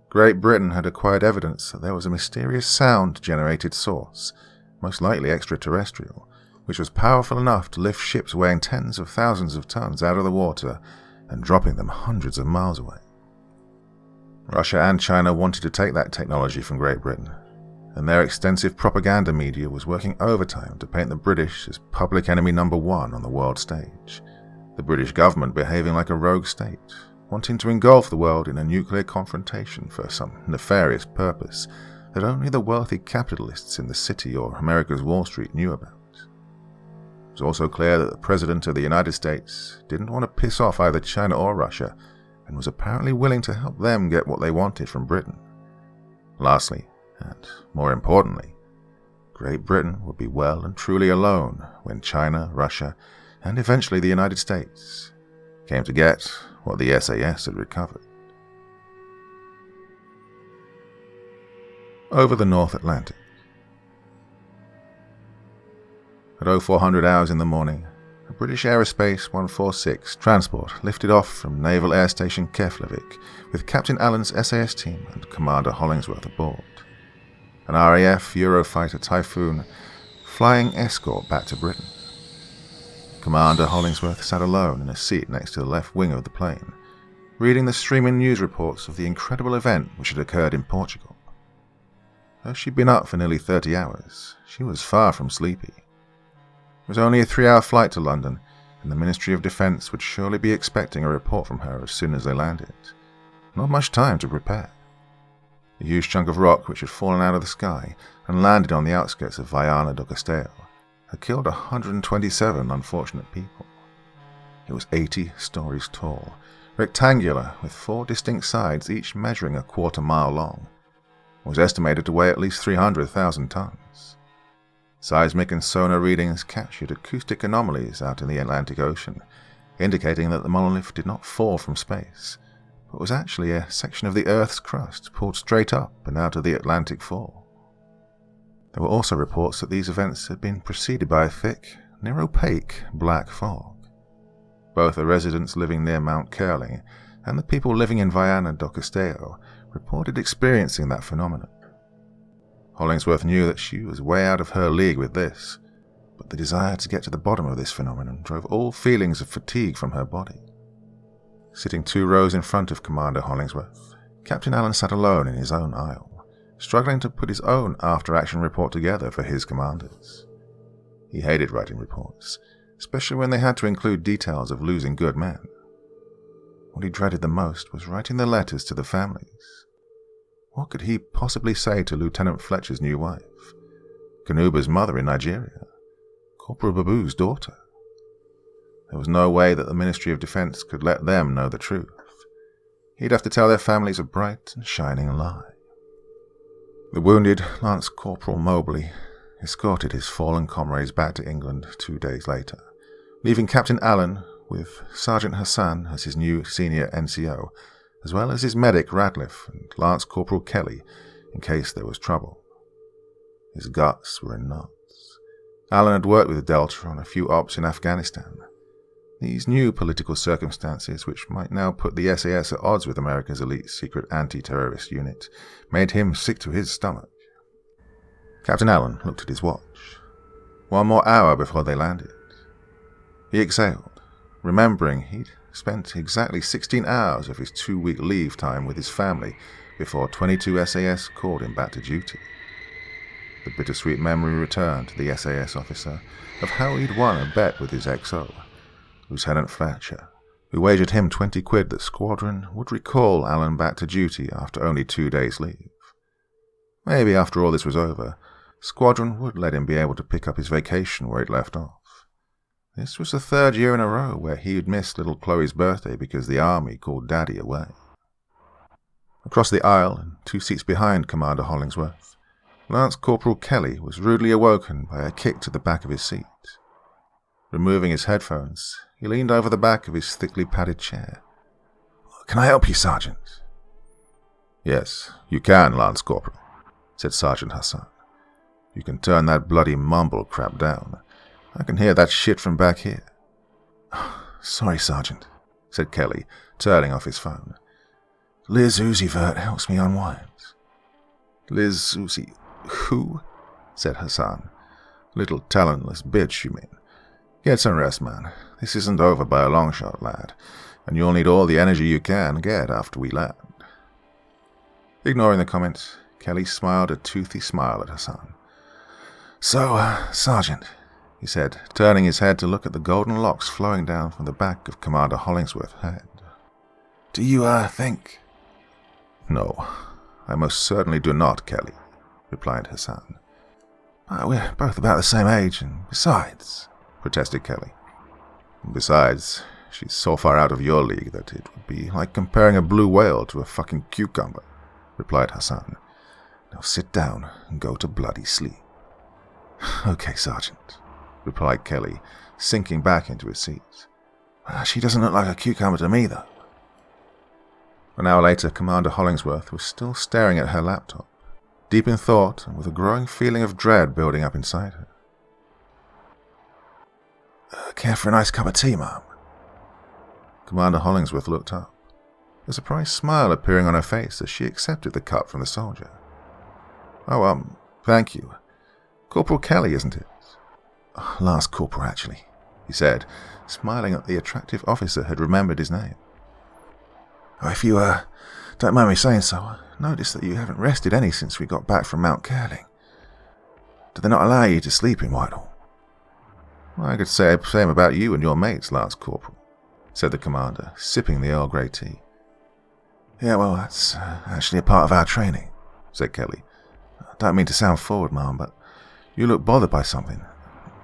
Great Britain had acquired evidence that there was a mysterious sound-generated source, most likely extraterrestrial, which was powerful enough to lift ships weighing tens of thousands of tons out of the water and dropping them hundreds of miles away. Russia and China wanted to take that technology from Great Britain, and their extensive propaganda media was working overtime to paint the British as public enemy number one on the world stage, the British government behaving like a rogue state, wanting to engulf the world in a nuclear confrontation for some nefarious purpose that only the wealthy capitalists in the city or America's Wall Street knew about. It was also clear that the President of the United States didn't want to piss off either China or Russia, and was apparently willing to help them get what they wanted from Britain. Lastly, and more importantly, Great Britain would be well and truly alone when China, Russia, and eventually the United States came to get what the SAS had recovered. Over the North Atlantic. At 0400 hours in the morning, a British Aerospace 146 transport lifted off from Naval Air Station Keflavik with Captain Allen's SAS team and Commander Hollingsworth aboard. An RAF Eurofighter Typhoon flying escort back to Britain. Commander Hollingsworth sat alone in a seat next to the left wing of the plane, reading the streaming news reports of the incredible event which had occurred in Portugal. Though she'd been up for nearly 30 hours, she was far from sleepy. It was only a 3-hour flight to London, and the Ministry of Defence would surely be expecting a report from her as soon as they landed. Not much time to prepare. A huge chunk of rock which had fallen out of the sky and landed on the outskirts of Viana do Castelo had killed 127 unfortunate people. It was 80 stories tall, rectangular, with 4 distinct sides, each measuring a quarter-mile long. It was estimated to weigh at least 300,000 tons. Seismic and sonar readings captured acoustic anomalies out in the Atlantic Ocean, indicating that the monolith did not fall from space, but was actually a section of the Earth's crust pulled straight up and out of the Atlantic fall. There were also reports that these events had been preceded by a thick, near opaque, black fog. Both the residents living near Mount Curling and the people living in Viana do Castelo reported experiencing that phenomenon. Hollingsworth knew that she was way out of her league with this, but the desire to get to the bottom of this phenomenon drove all feelings of fatigue from her body. Sitting 2 rows in front of Commander Hollingsworth, Captain Allen sat alone in his own aisle, struggling to put his own after-action report together for his commanders. He hated writing reports, especially when they had to include details of losing good men. What he dreaded the most was writing the letters to the families. What could he possibly say to Lieutenant Fletcher's new wife, Kanuba's mother in Nigeria, Corporal Babu's daughter? There was no way that the Ministry of Defence could let them know the truth. He'd have to tell their families a bright and shining lie. The wounded Lance Corporal Mobley escorted his fallen comrades back to England 2 days later, leaving Captain Allen with Sergeant Hassan as his new senior NCO, as well as his medic Radcliffe and Lance Corporal Kelly in case there was trouble. His guts were in knots. Allen had worked with Delta on a few ops in Afghanistan. These new political circumstances, which might now put the SAS at odds with America's elite secret anti-terrorist unit, made him sick to his stomach. Captain Allen looked at his watch. 1 more hour before they landed. He exhaled, remembering he'd spent exactly 16 hours of his 2-week leave time with his family before 22 SAS called him back to duty. The bittersweet memory returned to the SAS officer of how he'd won a bet with his XO, Lieutenant Fletcher, who wagered him 20 quid that Squadron would recall Allen back to duty after only 2 days' leave. Maybe after all this was over, Squadron would let him be able to pick up his vacation where he'd left off. This was the 3rd year in a row where he'd missed little Chloe's birthday because the army called Daddy away. Across the aisle, and 2 seats behind Commander Hollingsworth, Lance Corporal Kelly was rudely awoken by a kick to the back of his seat. Removing his headphones, he leaned over the back of his thickly padded chair. "Can I help you, Sergeant?" "Yes, you can, Lance Corporal," said Sergeant Hassan. "You can turn that bloody mumble crap down. I can hear that shit from back here." "Sorry, Sergeant," said Kelly, turning off his phone. "Liz Uzivert helps me unwind." "Liz Uzi... who?" said Hassan. "Little talentless bitch, you mean? Get some rest, man. This isn't over by a long shot, lad, and you'll need all the energy you can get after we land." Ignoring the comment, Kelly smiled a toothy smile at Hassan. "So, Sergeant," he said, turning his head to look at the golden locks flowing down from the back of Commander Hollingsworth's head. Do you, think... No, I most certainly do not, Kelly, replied Hassan. We're both about the same age, and besides, protested Kelly. Besides, she's so far out of your league that it would be like comparing a blue whale to a fucking cucumber, replied Hassan. Now sit down and go to bloody sleep. Okay, Sergeant, replied Kelly, sinking back into his seat. She doesn't look like a cucumber to me, though. An hour later, Commander Hollingsworth was still staring at her laptop, deep in thought and with a growing feeling of dread building up inside her. Care for a nice cup of tea, Mum? Commander Hollingsworth looked up, a surprised smile appearing on her face as she accepted the cup from the soldier. Oh, thank you. Corporal Kelly, isn't it? Last Corporal, actually, he said, smiling at the attractive officer who had remembered his name. If you, don't mind me saying so, I noticed that you haven't rested any since we got back from Mount Curling. Did they not allow you to sleep in Whitehall? Well, I could say the same about you and your mates, Lance Corporal, said the commander, sipping the Earl Grey tea. Yeah, well, that's actually a part of our training, said Kelly. I don't mean to sound forward, Ma'am, but you look bothered by something.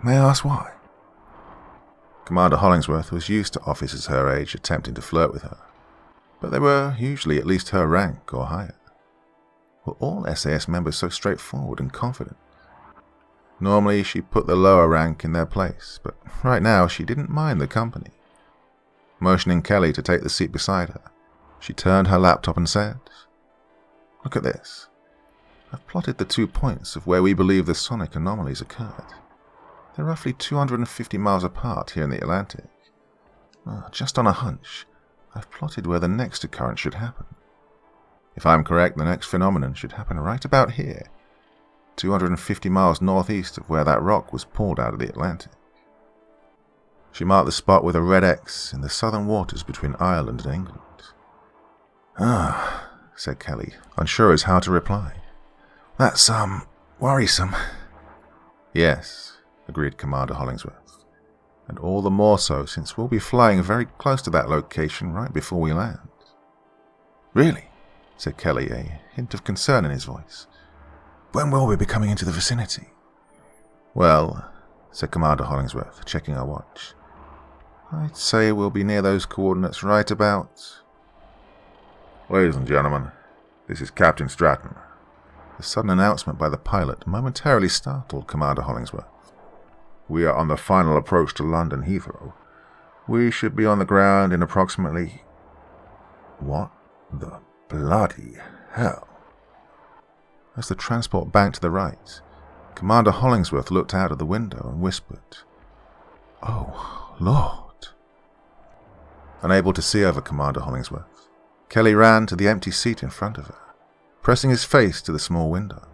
May I ask why? Commander Hollingsworth was used to officers her age attempting to flirt with her, but they were usually at least her rank or higher. Were all SAS members so straightforward and confident? Normally she put the lower rank in their place, but right now she didn't mind the company. Motioning Kelly to take the seat beside her, she turned her laptop and said, Look at this. I've plotted the 2 points of where we believe the sonic anomalies occurred. They're roughly 250 miles apart here in the Atlantic. Just on a hunch, I've plotted where the next occurrence should happen. If I'm correct, the next phenomenon should happen right about here, 250 miles northeast of where that rock was pulled out of the Atlantic. She marked the spot with a red X in the southern waters between Ireland and England. Said Kelly, unsure as how to reply. That's, worrisome. Yes, agreed Commander Hollingsworth, and all the more so since we'll be flying very close to that location right before we land. Really? Said Kelly, a hint of concern in his voice. When will we be coming into the vicinity? Well, said Commander Hollingsworth, checking her watch, I'd say we'll be near those coordinates right about... Ladies and gentlemen, this is Captain Stratton. The sudden announcement by the pilot momentarily startled Commander Hollingsworth. We are on the final approach to London Heathrow. We should be on the ground in approximately... What the bloody hell? As the transport banked to the right, Commander Hollingsworth looked out of the window and whispered, Oh, Lord. Unable to see over Commander Hollingsworth, Kelly ran to the empty seat in front of her, pressing his face to the small window.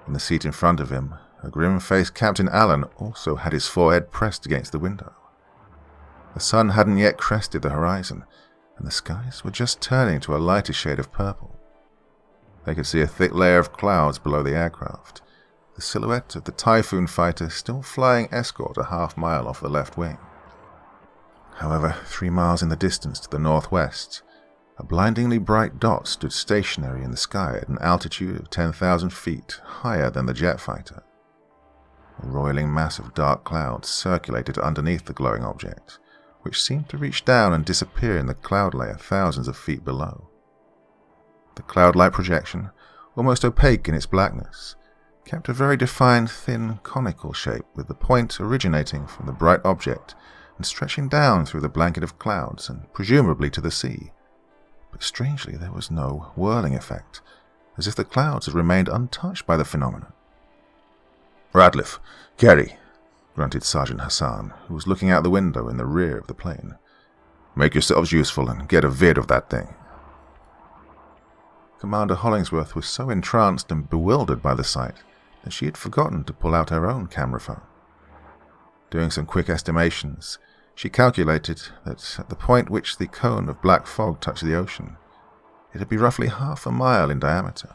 In the seat in front of him, a grim-faced Captain Allen also had his forehead pressed against the window. The sun hadn't yet crested the horizon, and the skies were just turning to a lighter shade of purple. They could see a thick layer of clouds below the aircraft, the silhouette of the Typhoon fighter still flying escort a half-mile off the left wing. However, 3 miles in the distance to the northwest, a blindingly bright dot stood stationary in the sky at an altitude of 10,000 feet higher than the jet fighter. A roiling mass of dark clouds circulated underneath the glowing object, which seemed to reach down and disappear in the cloud layer thousands of feet below. The cloud-like projection, almost opaque in its blackness, kept a very defined thin conical shape with the point originating from the bright object and stretching down through the blanket of clouds and presumably to the sea. But strangely there was no whirling effect, as if the clouds had remained untouched by the phenomenon. Radcliffe, Kerry, grunted Sergeant Hassan, who was looking out the window in the rear of the plane. Make yourselves useful and get a vid of that thing. Commander Hollingsworth was so entranced and bewildered by the sight that she had forgotten to pull out her own camera phone. Doing some quick estimations, she calculated that at the point which the cone of black fog touched the ocean, it would be roughly half a mile in diameter.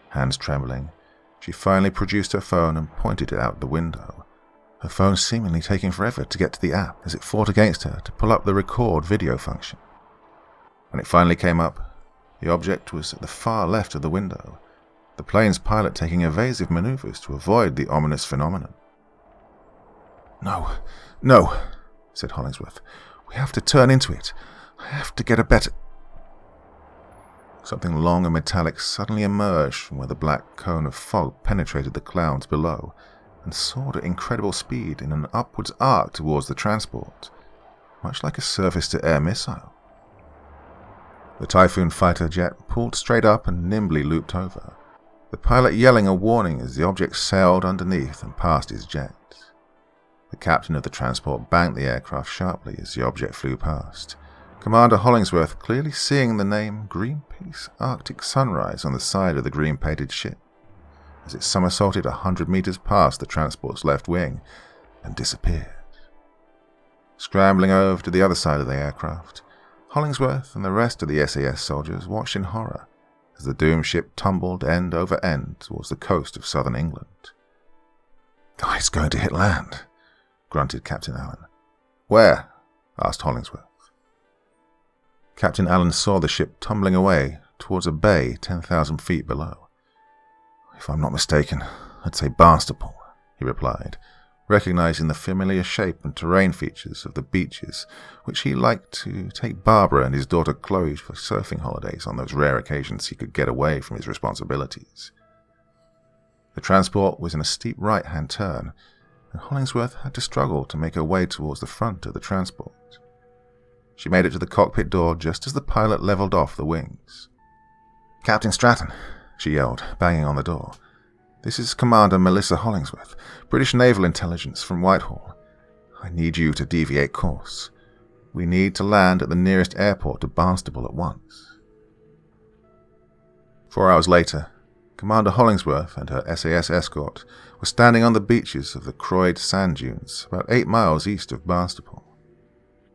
Hands trembling, she finally produced her phone and pointed it out the window, her phone seemingly taking forever to get to the app as it fought against her to pull up the record video function. When it finally came up, the object was at the far left of the window, the plane's pilot taking evasive maneuvers to avoid the ominous phenomenon. No, said Hollingsworth. We have to turn into it. I have to get a better... Something long and metallic suddenly emerged from where the black cone of fog penetrated the clouds below and soared at incredible speed in an upwards arc towards the transport, much like a surface-to-air missile. The Typhoon fighter jet pulled straight up and nimbly looped over, the pilot yelling a warning as the object sailed underneath and past his jet. The captain of the transport banked the aircraft sharply as the object flew past, Commander Hollingsworth clearly seeing the name Greenpeace Arctic Sunrise on the side of the green-painted ship, as it somersaulted 100 meters past the transport's left wing and disappeared. Scrambling over to the other side of the aircraft, Hollingsworth and the rest of the SAS soldiers watched in horror as the doomed ship tumbled end over end towards the coast of southern England. "Oh, it's going to hit land," grunted Captain Allen. "Where?" asked Hollingsworth. Captain Allen saw the ship tumbling away towards a bay 10,000 feet below. "If I'm not mistaken, I'd say Barnstaple," he replied, recognizing the familiar shape and terrain features of the beaches which he liked to take Barbara and his daughter Chloe for surfing holidays on those rare occasions he could get away from his responsibilities. The transport was in a steep right-hand turn, and Hollingsworth had to struggle to make her way towards the front of the transport. She made it to the cockpit door just as the pilot leveled off the wings. "Captain Stratton," she yelled, banging on the door. "This is Commander Melissa Hollingsworth, British Naval Intelligence from Whitehall. I need you to deviate course. We need to land at the nearest airport to Barnstaple at once." 4 hours later, Commander Hollingsworth and her SAS escort were standing on the beaches of the Croyd sand dunes about 8 miles east of Barnstaple.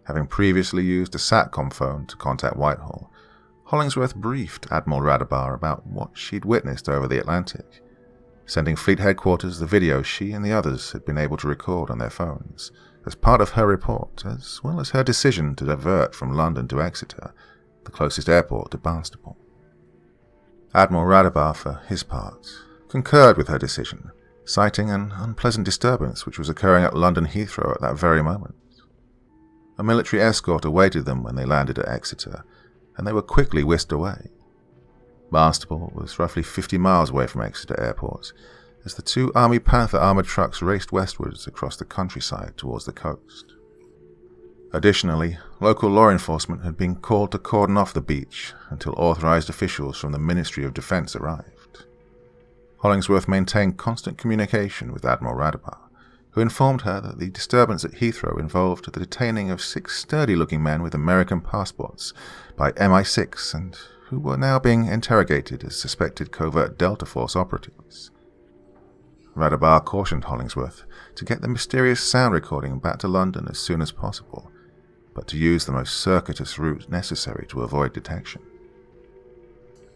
Having previously used a SATCOM phone to contact Whitehall, Hollingsworth briefed Admiral Radabar about what she'd witnessed over the Atlantic, sending Fleet Headquarters the video she and the others had been able to record on their phones as part of her report, as well as her decision to divert from London to Exeter, the closest airport to Barnstaple. Admiral Radabar, for his part, concurred with her decision, citing an unpleasant disturbance which was occurring at London Heathrow at that very moment. A military escort awaited them when they landed at Exeter, and they were quickly whisked away. Barnstaple was roughly 50 miles away from Exeter Airport, as the 2 Army Panther armoured trucks raced westwards across the countryside towards the coast. Additionally, local law enforcement had been called to cordon off the beach until authorised officials from the Ministry of Defence arrived. Hollingsworth maintained constant communication with Admiral Radabar, who informed her that the disturbance at Heathrow involved the detaining of 6 sturdy-looking men with American passports by MI6 and who were now being interrogated as suspected covert Delta Force operatives. Radabar cautioned Hollingsworth to get the mysterious sound recording back to London as soon as possible, but to use the most circuitous route necessary to avoid detection.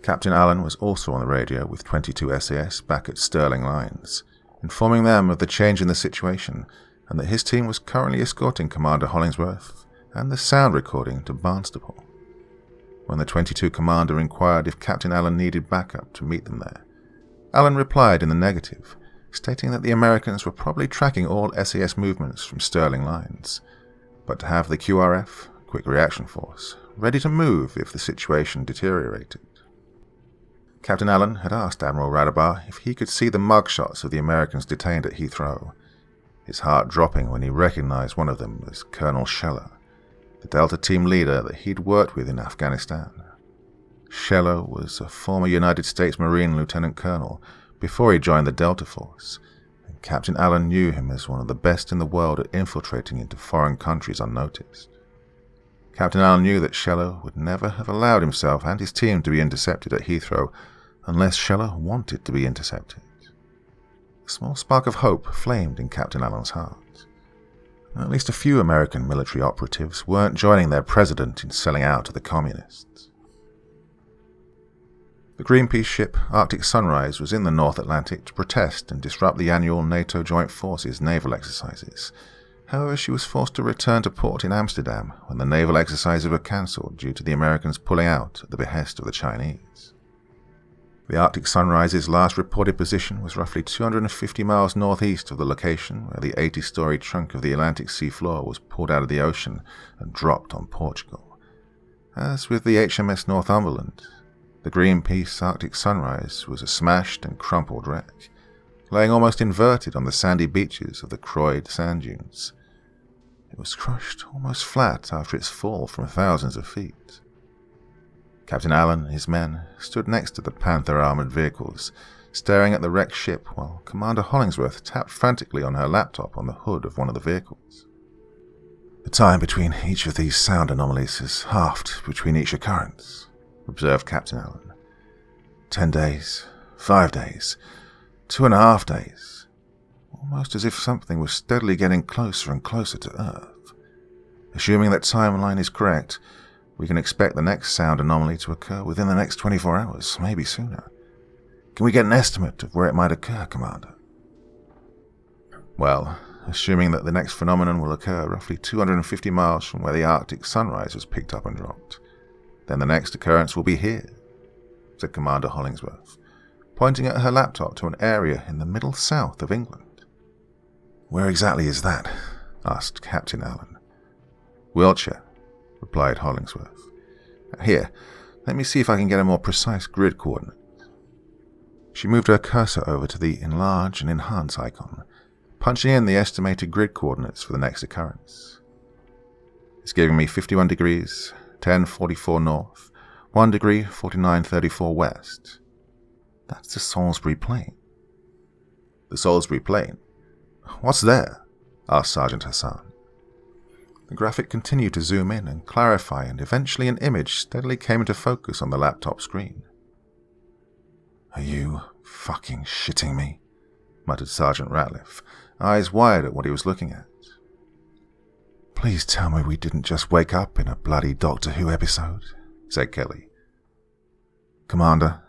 Captain Allen was also on the radio with 22 SAS back at Stirling Lines, informing them of the change in the situation and that his team was currently escorting Commander Hollingsworth and the sound recording to Barnstaple. When the 22 commander inquired if Captain Allen needed backup to meet them there, Allen replied in the negative, stating that the Americans were probably tracking all SAS movements from Stirling Lines, but to have the QRF, Quick Reaction Force, ready to move if the situation deteriorated. Captain Allen had asked Admiral Radabar if he could see the mugshots of the Americans detained at Heathrow, his heart dropping when he recognized one of them as Colonel Scheller, the Delta team leader that he'd worked with in Afghanistan. Scheller was a former United States Marine Lieutenant Colonel before he joined the Delta Force, and Captain Allen knew him as one of the best in the world at infiltrating into foreign countries unnoticed. Captain Allen knew that Scheller would never have allowed himself and his team to be intercepted at Heathrow unless Scheller wanted to be intercepted. A small spark of hope flamed in Captain Allen's heart. At least a few American military operatives weren't joining their president in selling out to the communists. The Greenpeace ship Arctic Sunrise was in the North Atlantic to protest and disrupt the annual NATO Joint Forces naval exercises, However, she was forced to return to port in Amsterdam when the naval exercises were cancelled due to the Americans pulling out at the behest of the Chinese. The Arctic Sunrise's last reported position was roughly 250 miles northeast of the location where the 80-story trunk of the Atlantic sea floor was pulled out of the ocean and dropped on Portugal. As with the HMS Northumberland, the Greenpeace Arctic Sunrise was a smashed and crumpled wreck, laying almost inverted on the sandy beaches of the Croyd sand dunes. It was crushed almost flat after its fall from thousands of feet. Captain Allen and his men stood next to the Panther-armoured vehicles, staring at the wrecked ship while Commander Hollingsworth tapped frantically on her laptop on the hood of one of the vehicles. "The time between each of these sound anomalies is halved between each occurrence," observed Captain Allen. 10 days, 5 days, 2.5 days, almost as if something was steadily getting closer and closer to Earth. Assuming that timeline is correct, we can expect the next sound anomaly to occur within the next 24 hours, maybe sooner. Can we get an estimate of where it might occur, Commander? Well, assuming that the next phenomenon will occur roughly 250 miles from where the Arctic Sunrise was picked up and dropped, then the next occurrence will be here, said Commander Hollingsworth, pointing at her laptop to an area in the middle south of England. "Where exactly is that?" asked Captain Allen. "Wiltshire," replied Hollingsworth. "Here, let me see if I can get a more precise grid coordinate." She moved her cursor over to the Enlarge and Enhance icon, punching in the estimated grid coordinates for the next occurrence. "It's giving me 51 degrees, 1044 north, 1 degree, 4934 west. That's the Salisbury Plain." "The Salisbury Plain? What's there?" asked Sergeant Hassan. The graphic continued to zoom in and clarify, and eventually an image steadily came into focus on the laptop screen. "Are you fucking shitting me?" muttered Sergeant Ratliff, eyes wide at what he was looking at. "Please tell me we didn't just wake up in a bloody Doctor Who episode," said Kelly. "Commander,"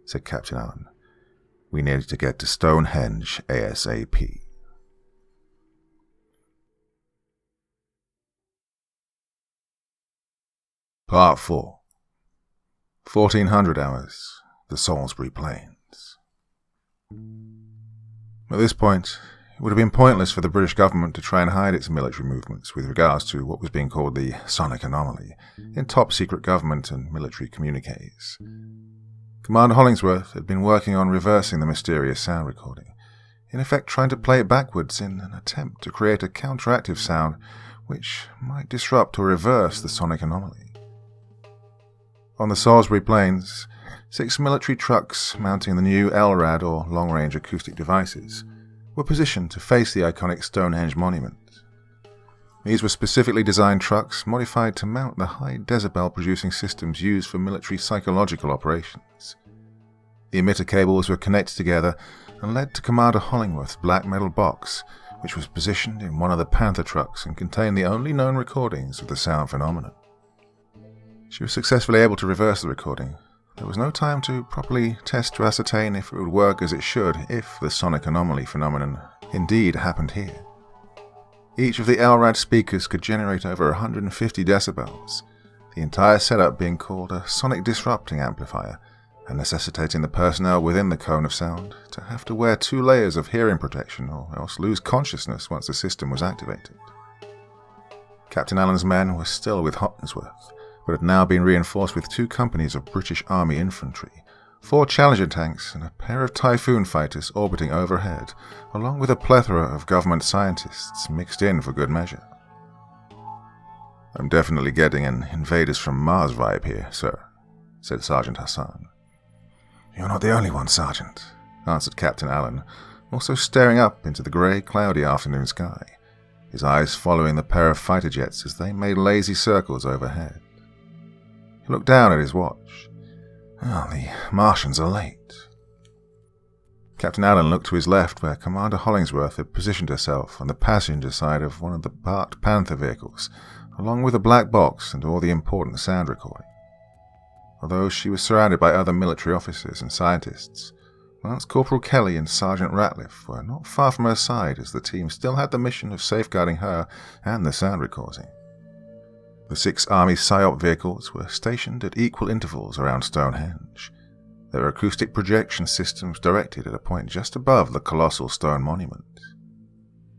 said Captain Allen, "we need to get to Stonehenge ASAP." Part 4. 1400 hours. The Salisbury Plains. At this point, it would have been pointless for the British government to try and hide its military movements with regards to what was being called the sonic anomaly in top-secret government and military communiques. Commander Hollingsworth had been working on reversing the mysterious sound recording, in effect trying to play it backwards in an attempt to create a counteractive sound which might disrupt or reverse the sonic anomaly. On the Salisbury Plains, 6 military trucks mounting the new LRAD or long-range acoustic devices were positioned to face the iconic Stonehenge monument. These were specifically designed trucks modified to mount the high decibel-producing systems used for military psychological operations. The emitter cables were connected together and led to Commander Hollingworth's black metal box, which was positioned in one of the Panther trucks and contained the only known recordings of the sound phenomenon. She was successfully able to reverse the recording. There was no time to properly test to ascertain if it would work as it should if the sonic anomaly phenomenon indeed happened here. Each of the LRAD speakers could generate over 150 decibels, the entire setup being called a sonic disrupting amplifier, and necessitating the personnel within the cone of sound to have to wear 2 layers of hearing protection or else lose consciousness once the system was activated. Captain Allen's men were still with Hollingsworth, but had now been reinforced with 2 companies of British Army infantry, 4 Challenger tanks, and a pair of Typhoon fighters orbiting overhead, along with a plethora of government scientists mixed in for good measure. "I'm definitely getting an Invaders from Mars vibe here, sir," said Sergeant Hassan. "You're not the only one, Sergeant," answered Captain Allen, also staring up into the grey, cloudy afternoon sky, his eyes following the pair of fighter jets as they made lazy circles overhead. He looked down at his watch. "Oh, the Martians are late." Captain Allen looked to his left where Commander Hollingsworth had positioned herself on the passenger side of one of the parked Panther vehicles, along with a black box and all the important sound recording. Although she was surrounded by other military officers and scientists, Lance Corporal Kelly and Sergeant Ratliff were not far from her side as the team still had the mission of safeguarding her and the sound recording. The 6 Army PSYOP vehicles were stationed at equal intervals around Stonehenge, their acoustic projection systems directed at a point just above the colossal stone monument.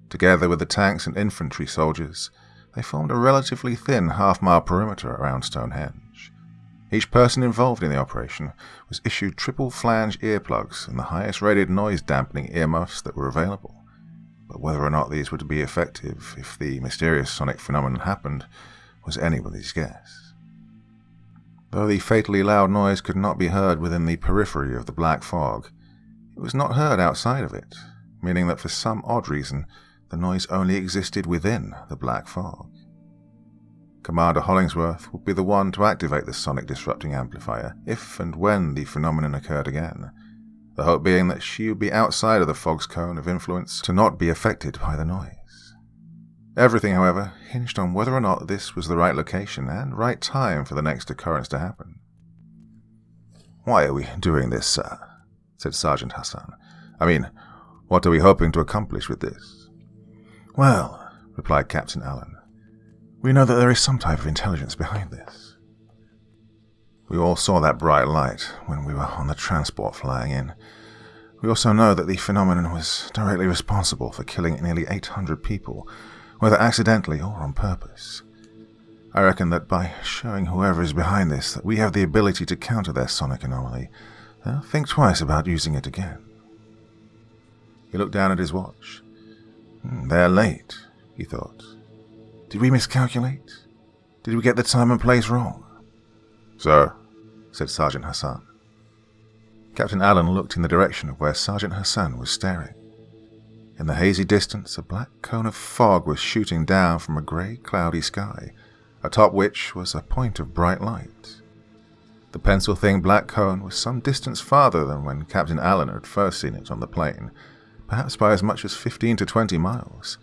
Together with the tanks and infantry soldiers, they formed a relatively thin half-mile perimeter around Stonehenge. Each person involved in the operation was issued triple-flange earplugs and the highest-rated noise-dampening earmuffs that were available, but whether or not these were to be effective if the mysterious sonic phenomenon happened was anybody's guess. Though the fatally loud noise could not be heard within the periphery of the black fog, it was not heard outside of it, meaning that for some odd reason the noise only existed within the black fog. Commander Hollingsworth would be the one to activate the sonic disrupting amplifier if and when the phenomenon occurred again, the hope being that she would be outside of the fog's cone of influence to not be affected by the noise. Everything, however, hinged on whether or not this was the right location and right time for the next occurrence to happen. "Why are we doing this, sir?" said Sergeant Hassan. "I mean, what are we hoping to accomplish with this?" "Well," replied Captain Allen, "we know that there is some type of intelligence behind this. We all saw that bright light when we were on the transport flying in. We also know that the phenomenon was directly responsible for killing nearly 800 people, whether accidentally or on purpose. I reckon that by showing whoever is behind this that we have the ability to counter their sonic anomaly, they'll think twice about using it again." He looked down at his watch. "They're late," he thought. "Did we miscalculate? Did we get the time and place wrong?" "Sir," said Sergeant Hassan. Captain Allen looked in the direction of where Sergeant Hassan was staring. In the hazy distance, a black cone of fog was shooting down from a grey, cloudy sky, atop which was a point of bright light. The pencil-thin black cone was some distance farther than when Captain Allen had first seen it on the plane, perhaps by as much as 15 to 20 miles,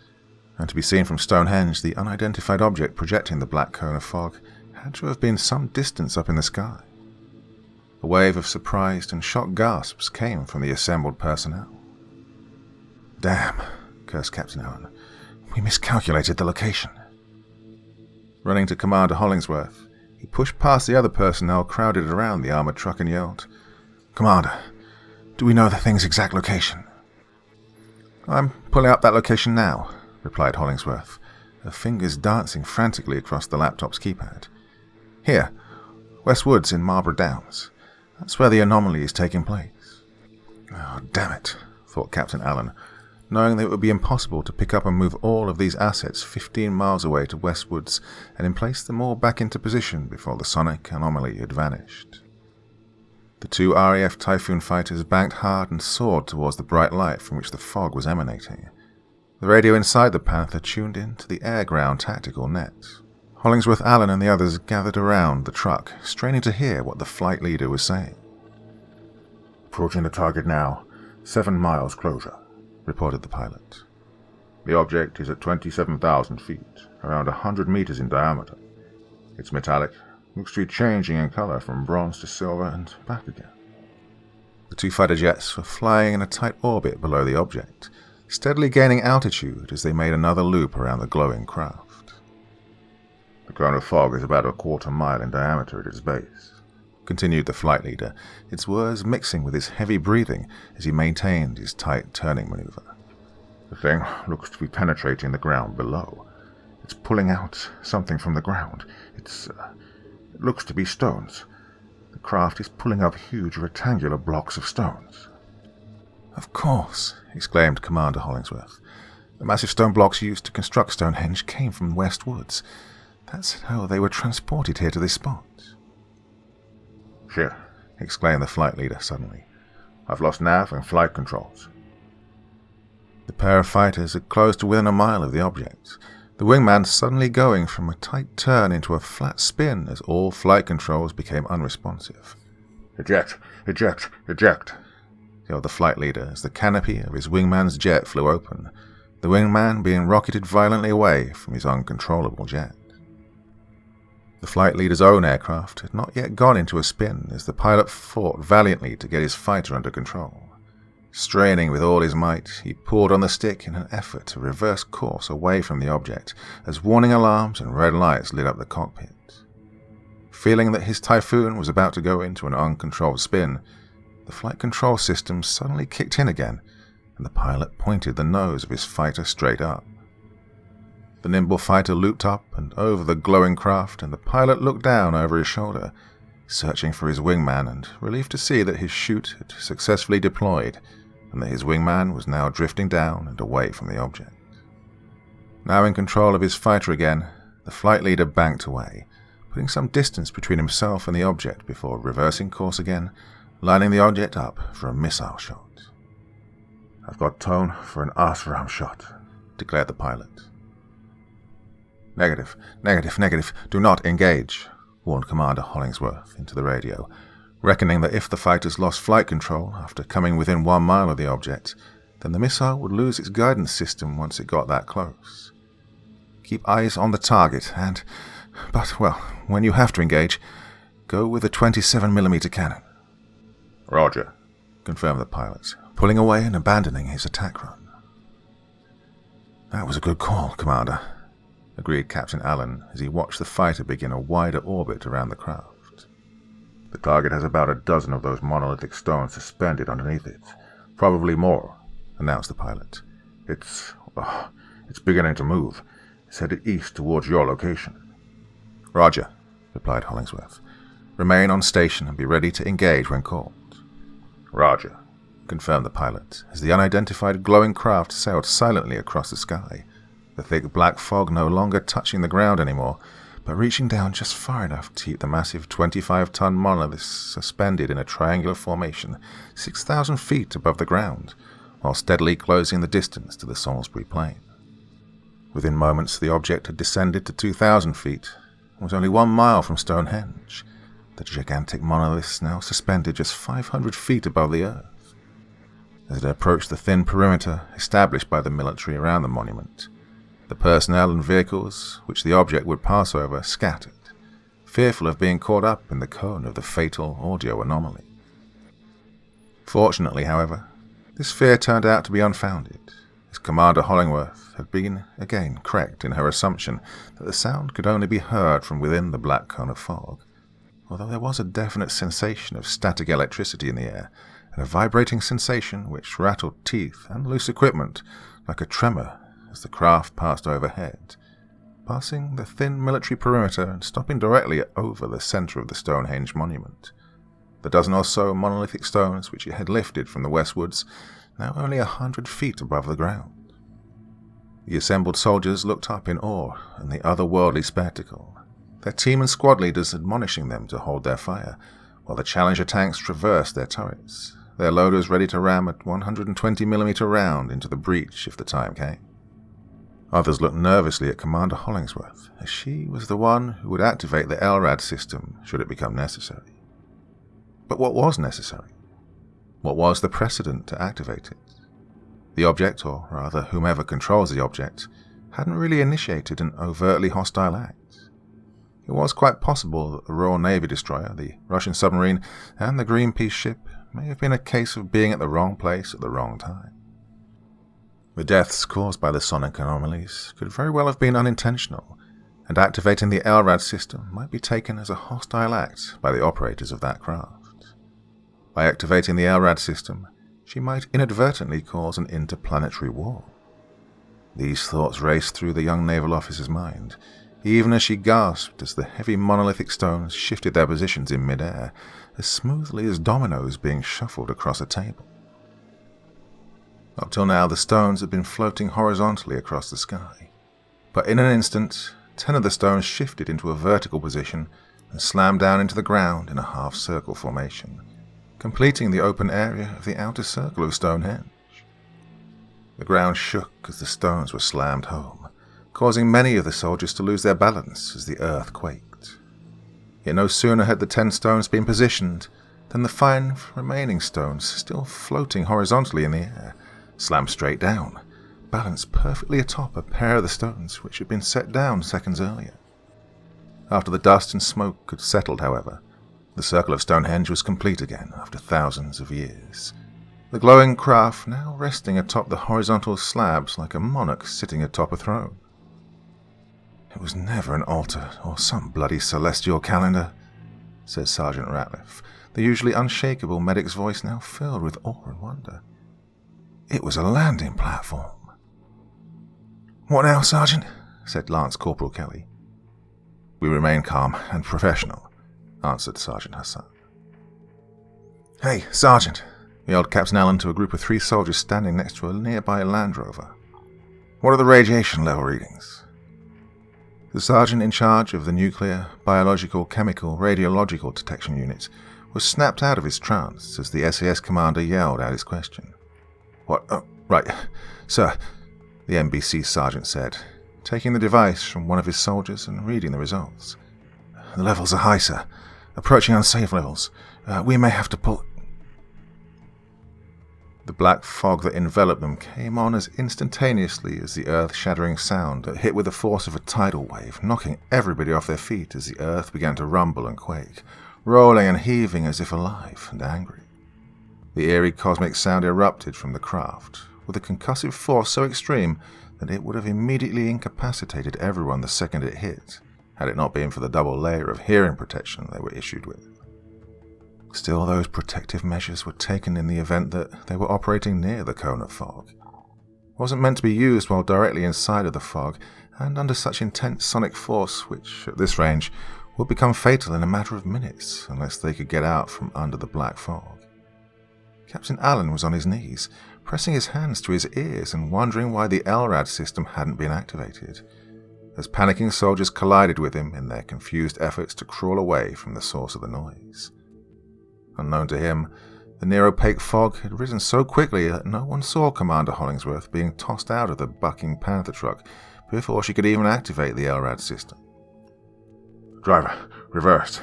and to be seen from Stonehenge, the unidentified object projecting the black cone of fog had to have been some distance up in the sky. A wave of surprised and shocked gasps came from the assembled personnel. "Damn," cursed Captain Allen. "We miscalculated the location." Running to Commander Hollingsworth, he pushed past the other personnel crowded around the armored truck and yelled, "Commander, do we know the thing's exact location?" "I'm pulling up that location now," replied Hollingsworth, her fingers dancing frantically across the laptop's keypad. "Here, West Woods in Marlborough Downs. That's where the anomaly is taking place." "Oh, damn it," thought Captain Allen, knowing that it would be impossible to pick up and move all of these assets 15 miles away to Westwoods and then place them all back into position before the sonic anomaly had vanished. The 2 RAF Typhoon fighters banked hard and soared towards the bright light from which the fog was emanating. The radio inside the Panther tuned in to the air-ground tactical net. Hollingsworth Allen and the others gathered around the truck, straining to hear what the flight leader was saying. "Approaching the target now, 7 miles closer," reported the pilot. "The object is at 27,000 feet, around 100 meters in diameter. It's metallic, looks to be changing in color from bronze to silver and back again." The 2 fighter jets were flying in a tight orbit below the object, steadily gaining altitude as they made another loop around the glowing craft. "The cone of fog is about a quarter mile in diameter at its base," continued the flight leader, its words mixing with his heavy breathing as he maintained his tight turning maneuver. "The thing looks to be penetrating the ground below. It's pulling out something from the ground. It looks to be stones. The craft is pulling up huge rectangular blocks of stones." "Of course," exclaimed Commander Hollingsworth. "The massive stone blocks used to construct Stonehenge came from West Woods. That's how they were transported here to this spot." "Shit," exclaimed the flight leader suddenly. "I've lost nav and flight controls." The pair of fighters had closed to within a mile of the object, the wingman suddenly going from a tight turn into a flat spin as all flight controls became unresponsive. "Eject! Eject! Eject!" yelled the flight leader as the canopy of his wingman's jet flew open, the wingman being rocketed violently away from his uncontrollable jet. The flight leader's own aircraft had not yet gone into a spin as the pilot fought valiantly to get his fighter under control. Straining with all his might, he pulled on the stick in an effort to reverse course away from the object as warning alarms and red lights lit up the cockpit. Feeling that his Typhoon was about to go into an uncontrolled spin, the flight control system suddenly kicked in again, and the pilot pointed the nose of his fighter straight up. The nimble fighter looped up and over the glowing craft, and the pilot looked down over his shoulder, searching for his wingman and relieved to see that his chute had successfully deployed and that his wingman was now drifting down and away from the object. Now in control of his fighter again, the flight leader banked away, putting some distance between himself and the object before reversing course again, lining the object up for a missile shot. "I've got tone for an arse-ram shot," declared the pilot. Negative, do not engage," warned Commander Hollingsworth into the radio, reckoning that if the fighters lost flight control after coming within 1 mile of the object, then the missile would lose its guidance system once it got that close. "Keep eyes on the target but, when you have to engage, go with a 27mm cannon." "Roger," confirmed the pilot, pulling away and abandoning his attack run. "That was a good call, Commander," agreed Captain Allen as he watched the fighter begin a wider orbit around the craft. "The target has about a dozen of those monolithic stones suspended underneath it. Probably more," announced the pilot. It's beginning to move. It's headed east towards your location." "Roger," replied Hollingsworth. "Remain on station and be ready to engage when called." "Roger," confirmed the pilot as the unidentified glowing craft sailed silently across the sky, the thick black fog no longer touching the ground anymore, but reaching down just far enough to keep the massive 25-ton monolith suspended in a triangular formation 6,000 feet above the ground, while steadily closing the distance to the Salisbury Plain. Within moments, the object had descended to 2,000 feet and was only 1 mile from Stonehenge, the gigantic monoliths now suspended just 500 feet above the earth. As it approached the thin perimeter established by the military around the monument, the personnel and vehicles which the object would pass over scattered, fearful of being caught up in the cone of the fatal audio anomaly. Fortunately, however, this fear turned out to be unfounded, as Commander Hollingworth had been again correct in her assumption that the sound could only be heard from within the black cone of fog, although there was a definite sensation of static electricity in the air, and a vibrating sensation which rattled teeth and loose equipment like a tremor as the craft passed overhead, passing the thin military perimeter and stopping directly over the center of the Stonehenge monument. The dozen or so monolithic stones which it had lifted from the westwards, now only 100 feet above the ground. The assembled soldiers looked up in awe at the otherworldly spectacle, their team and squad leaders admonishing them to hold their fire, while the Challenger tanks traversed their turrets, their loaders ready to ram a 120mm round into the breach if the time came. Others looked nervously at Commander Hollingsworth, as she was the one who would activate the LRAD system should it become necessary. But what was necessary? What was the precedent to activate it? The object, or rather whomever controls the object, hadn't really initiated an overtly hostile act. It was quite possible that the Royal Navy destroyer, the Russian submarine, and the Greenpeace ship may have been a case of being at the wrong place at the wrong time. The deaths caused by the sonic anomalies could very well have been unintentional, and activating the LRAD system might be taken as a hostile act by the operators of that craft. By activating the LRAD system, she might inadvertently cause an interplanetary war. These thoughts raced through the young naval officer's mind, even as she gasped as the heavy monolithic stones shifted their positions in midair, as smoothly as dominoes being shuffled across a table. Up till now, the stones had been floating horizontally across the sky, but in an instant, 10 of the stones shifted into a vertical position and slammed down into the ground in a half-circle formation, completing the open area of the outer circle of Stonehenge. The ground shook as the stones were slammed home, causing many of the soldiers to lose their balance as the earth quaked. Yet no sooner had the 10 stones been positioned than the 5 remaining stones, still floating horizontally in the air, slammed straight down, balanced perfectly atop a pair of the stones which had been set down seconds earlier. After the dust and smoke had settled, however, the circle of Stonehenge was complete again after thousands of years, the glowing craft now resting atop the horizontal slabs like a monarch sitting atop a throne. "It was never an altar or some bloody celestial calendar," said Sergeant Ratliff, the usually unshakable medic's voice now filled with awe and wonder. "It was a landing platform." "What now, Sergeant?" said Lance Corporal Kelly. "We remain calm and professional," answered Sergeant Hassan. "Hey, Sergeant," yelled Captain Allen to a group of 3 soldiers standing next to a nearby Land Rover. "What are the radiation level readings?" The sergeant in charge of the nuclear, biological, chemical, radiological detection units was snapped out of his trance as the SAS commander yelled out his question. "What? Right, sir," the NBC sergeant said, taking the device from one of his soldiers and reading the results. "The levels are high, sir. Approaching unsafe levels. We may have to pull..." The black fog that enveloped them came on as instantaneously as the earth-shattering sound that hit with the force of a tidal wave, knocking everybody off their feet as the earth began to rumble and quake, rolling and heaving as if alive and angry. The eerie cosmic sound erupted from the craft, with a concussive force so extreme that it would have immediately incapacitated everyone the second it hit, had it not been for the double layer of hearing protection they were issued with. Still, those protective measures were taken in the event that they were operating near the cone of fog. It wasn't meant to be used while directly inside of the fog, and under such intense sonic force which, at this range, would become fatal in a matter of minutes unless they could get out from under the black fog. Captain Allen was on his knees, pressing his hands to his ears and wondering why the LRAD system hadn't been activated, as panicking soldiers collided with him in their confused efforts to crawl away from the source of the noise. Unknown to him, the near-opaque fog had risen so quickly that no one saw Commander Hollingsworth being tossed out of the bucking Panther truck before she could even activate the LRAD system. "Driver, reverse,"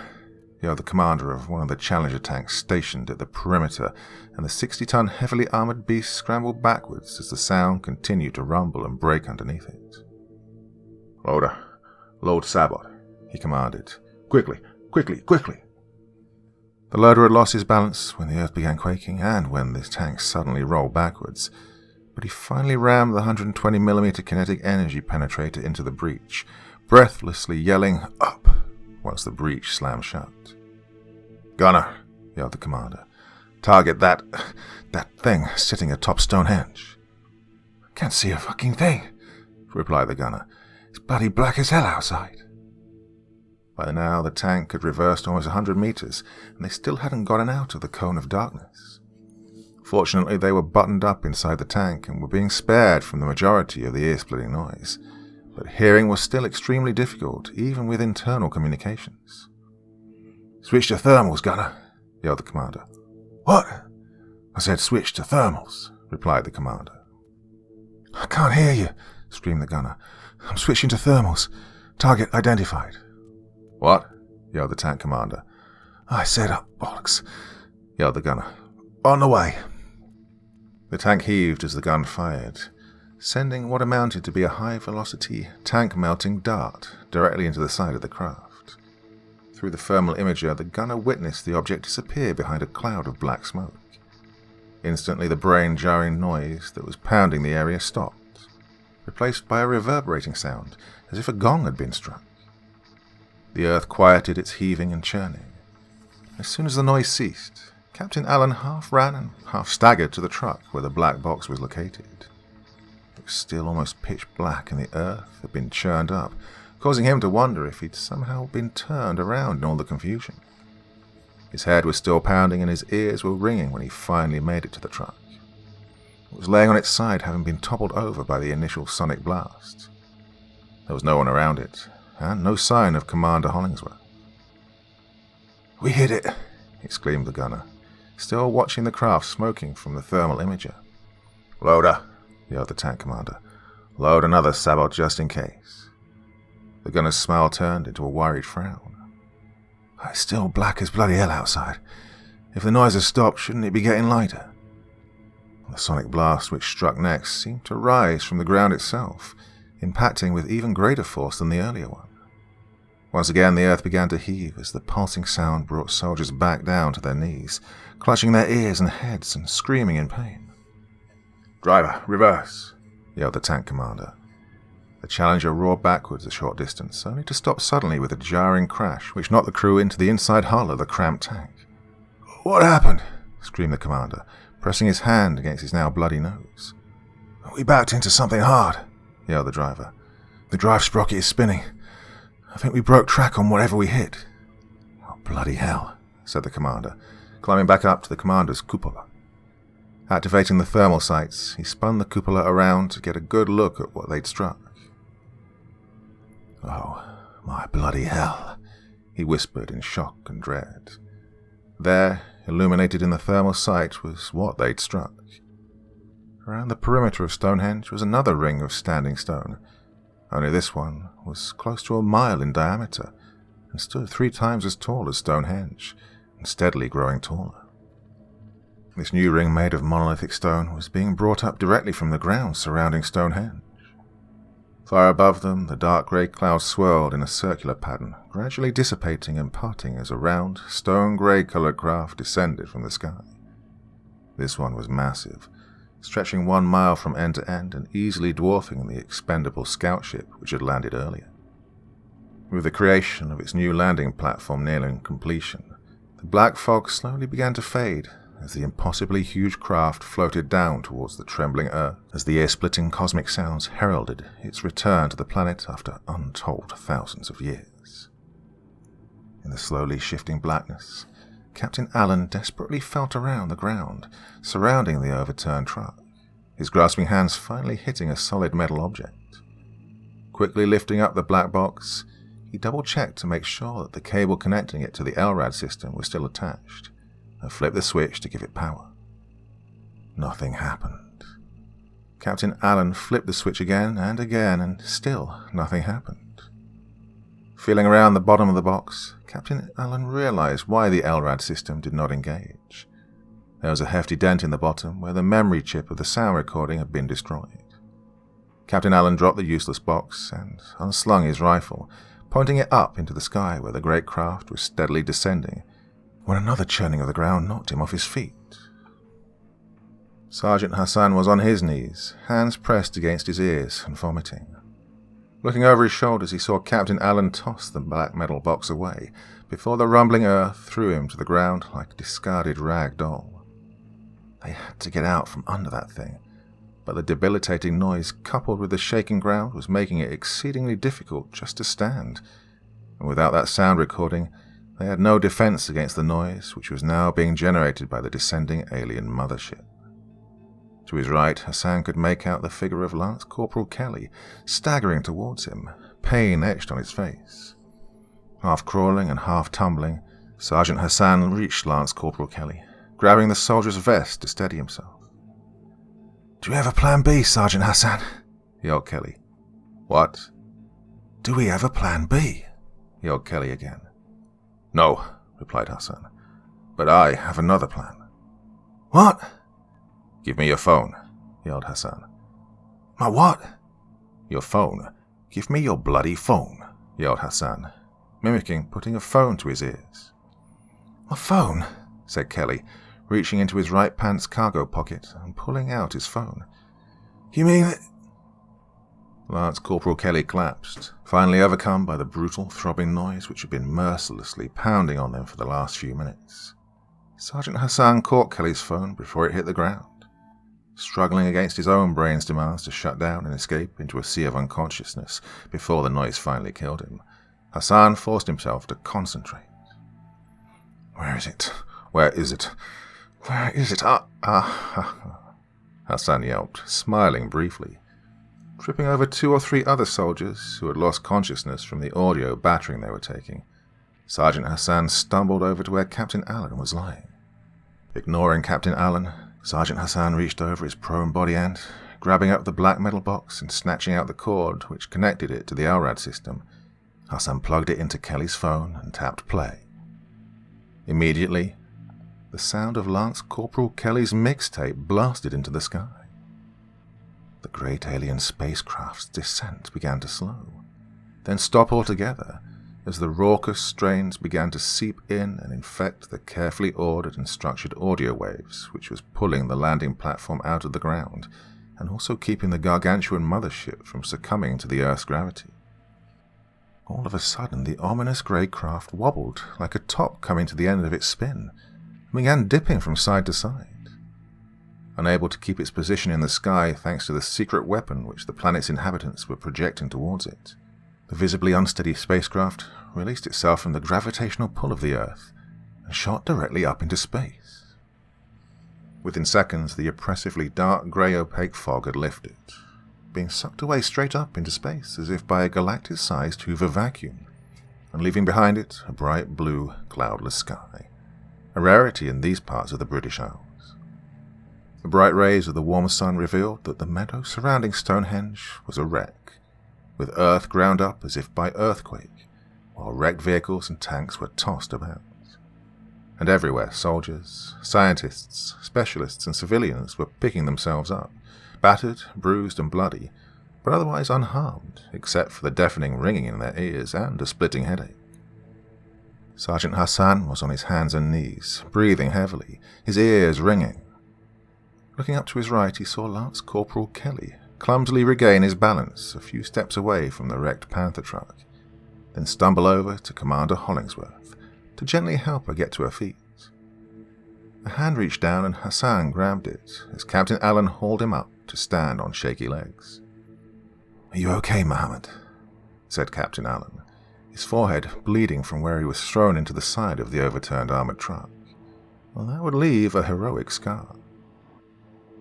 yelled the commander of one of the Challenger tanks stationed at the perimeter, and the 60-ton heavily armored beast scrambled backwards as the sound continued to rumble and break underneath it. "Load sabot," he commanded. "Quickly, quickly, quickly!" The loader had lost his balance when the earth began quaking and when the tank suddenly rolled backwards, but he finally rammed the 120mm kinetic energy penetrator into the breach, breathlessly yelling, "Up!" once the breach slammed shut. "Gunner," yelled the commander. "Target that thing sitting atop Stonehenge." "Can't see a fucking thing," replied the gunner. "It's bloody black as hell outside." By now, the tank had reversed almost 100 meters, and they still hadn't gotten out of the cone of darkness. Fortunately, they were buttoned up inside the tank and were being spared from the majority of the ear-splitting noise, but hearing was still extremely difficult, even with internal communications. "Switch to thermals, gunner," yelled the commander. "What?" "I said switch to thermals," replied the commander. "I can't hear you," screamed the gunner. "I'm switching to thermals. Target identified." "What?" yelled the tank commander. "I said bollocks," yelled the gunner. "On the way." The tank heaved as the gun fired, sending what amounted to be a high-velocity, tank-melting dart directly into the side of the craft. Through the thermal imager, the gunner witnessed the object disappear behind a cloud of black smoke. Instantly, the brain-jarring noise that was pounding the area stopped, replaced by a reverberating sound, as if a gong had been struck. The earth quieted its heaving and churning. As soon as the noise ceased, Captain Allen half ran and half staggered to the truck where the black box was located. It was still almost pitch black, and the earth had been churned up, causing him to wonder if he'd somehow been turned around in all the confusion. His head was still pounding and his ears were ringing when he finally made it to the truck. It was laying on its side, having been toppled over by the initial sonic blast. There was no one around it, and no sign of Commander Hollingsworth. "We hit it!" exclaimed the gunner, still watching the craft smoking from the thermal imager. "Loader," yelled the tank commander. "Load another sabot just in case." The gunner's smile turned into a worried frown. "It's still black as bloody hell outside. If the noise has stopped, shouldn't it be getting lighter?" The sonic blast which struck next seemed to rise from the ground itself, impacting with even greater force than the earlier one. Once again, the earth began to heave as the pulsing sound brought soldiers back down to their knees, clutching their ears and heads and screaming in pain. "Driver, reverse," yelled the tank commander. The Challenger roared backwards a short distance, only to stop suddenly with a jarring crash which knocked the crew into the inside hull of the cramped tank. "What happened?" screamed the commander, pressing his hand against his now bloody nose. "We backed into something hard," yelled the driver. "The drive sprocket is spinning. I think we broke track on whatever we hit." "Oh, bloody hell," said the commander, climbing back up to the commander's cupola. Activating the thermal sights, he spun the cupola around to get a good look at what they'd struck. "Oh, my bloody hell," he whispered in shock and dread. There, illuminated in the thermal sight, was what they'd struck. Around the perimeter of Stonehenge was another ring of standing stone, only this one was close to a mile in diameter and stood 3 times as tall as Stonehenge, and steadily growing taller. This new ring made of monolithic stone was being brought up directly from the ground surrounding Stonehenge. Far above them, the dark grey clouds swirled in a circular pattern, gradually dissipating and parting as a round, stone-grey-coloured craft descended from the sky. This one was massive, stretching 1 mile from end to end and easily dwarfing the expendable scout ship which had landed earlier. With the creation of its new landing platform nearing completion, the black fog slowly began to fade as the impossibly huge craft floated down towards the trembling earth, as the ear-splitting cosmic sounds heralded its return to the planet after untold thousands of years. In the slowly shifting blackness, Captain Allen desperately felt around the ground, surrounding the overturned truck, his grasping hands finally hitting a solid metal object. Quickly lifting up the black box, he double-checked to make sure that the cable connecting it to the LRAD system was still attached, and flipped the switch to give it power. Nothing happened. Captain Allen flipped the switch again, and still nothing happened. Feeling around the bottom of the box, Captain Allen realized why the LRAD system did not engage. There was a hefty dent in the bottom where the memory chip of the sound recording had been destroyed. Captain Allen dropped the useless box and unslung his rifle, pointing it up into the sky where the great craft was steadily descending, when another churning of the ground knocked him off his feet. Sergeant Hassan was on his knees, hands pressed against his ears and vomiting. Looking over his shoulders, he saw Captain Allen toss the black metal box away before the rumbling earth threw him to the ground like a discarded rag doll. They had to get out from under that thing, but the debilitating noise coupled with the shaking ground was making it exceedingly difficult just to stand, and without that sound recording, they had no defense against the noise which was now being generated by the descending alien mothership. To his right, Hassan could make out the figure of Lance Corporal Kelly, staggering towards him, pain etched on his face. Half crawling and half tumbling, Sergeant Hassan reached Lance Corporal Kelly, grabbing the soldier's vest to steady himself. "Do we have a plan B, Sergeant Hassan?" yelled Kelly. "What?" "Do we have a plan B?" yelled Kelly again. "No," replied Hassan, "but I have another plan." "What?" "Give me your phone," yelled Hassan. "My what?" "Your phone. Give me your bloody phone," yelled Hassan, mimicking putting a phone to his ears. "My phone?" said Kelly, reaching into his right pants cargo pocket and pulling out his phone. "You mean that—" Lance Corporal Kelly collapsed, finally overcome by the brutal, throbbing noise which had been mercilessly pounding on them for the last few minutes. Sergeant Hassan caught Kelly's phone before it hit the ground. Struggling against his own brain's demands to shut down and escape into a sea of unconsciousness before the noise finally killed him, Hassan forced himself to concentrate. "Where is it? Where is it? Where is it? Hassan yelped, smiling briefly. Tripping over 2 or 3 other soldiers who had lost consciousness from the audio battering they were taking, Sergeant Hassan stumbled over to where Captain Allen was lying. Ignoring Captain Allen, Sergeant Hassan reached over his prone body and, grabbing up the black metal box and snatching out the cord which connected it to the LRAD system, Hassan plugged it into Kelly's phone and tapped play. Immediately, the sound of Lance Corporal Kelly's mixtape blasted into the sky. The great alien spacecraft's descent began to slow, then stop altogether as the raucous strains began to seep in and infect the carefully ordered and structured audio waves which was pulling the landing platform out of the ground and also keeping the gargantuan mothership from succumbing to the Earth's gravity. All of a sudden, the ominous grey craft wobbled like a top coming to the end of its spin and began dipping from side to side. Unable to keep its position in the sky thanks to the secret weapon which the planet's inhabitants were projecting towards it, the visibly unsteady spacecraft released itself from the gravitational pull of the Earth and shot directly up into space. Within seconds, the oppressively dark grey opaque fog had lifted, being sucked away straight up into space as if by a galactic-sized Hoover vacuum, and leaving behind it a bright blue, cloudless sky, a rarity in these parts of the British Isles. The bright rays of the warm sun revealed that the meadow surrounding Stonehenge was a wreck, with earth ground up as if by earthquake, while wrecked vehicles and tanks were tossed about. And everywhere soldiers, scientists, specialists and civilians were picking themselves up, battered, bruised and bloody, but otherwise unharmed, except for the deafening ringing in their ears and a splitting headache. Sergeant Hassan was on his hands and knees, breathing heavily, his ears ringing. Looking up to his right, he saw Lance Corporal Kelly clumsily regain his balance a few steps away from the wrecked Panther truck, then stumble over to Commander Hollingsworth to gently help her get to her feet. A hand reached down and Hassan grabbed it as Captain Allen hauled him up to stand on shaky legs. "Are you okay, Mohammed?" said Captain Allen, his forehead bleeding from where he was thrown into the side of the overturned armored truck. Well, that would leave a heroic scar.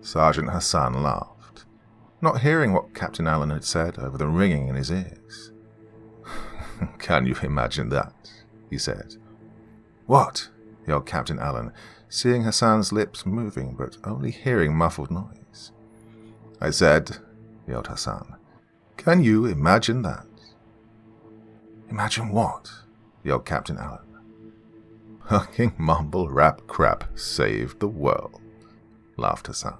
Sergeant Hassan laughed, not hearing what Captain Allen had said over the ringing in his ears. "Can you imagine that?" he said. "What?" yelled Captain Allen, seeing Hassan's lips moving but only hearing muffled noise. "I said," yelled Hassan, "can you imagine that?" "Imagine what?" yelled Captain Allen. "Fucking mumble rap crap saved the world," laughed Hassan.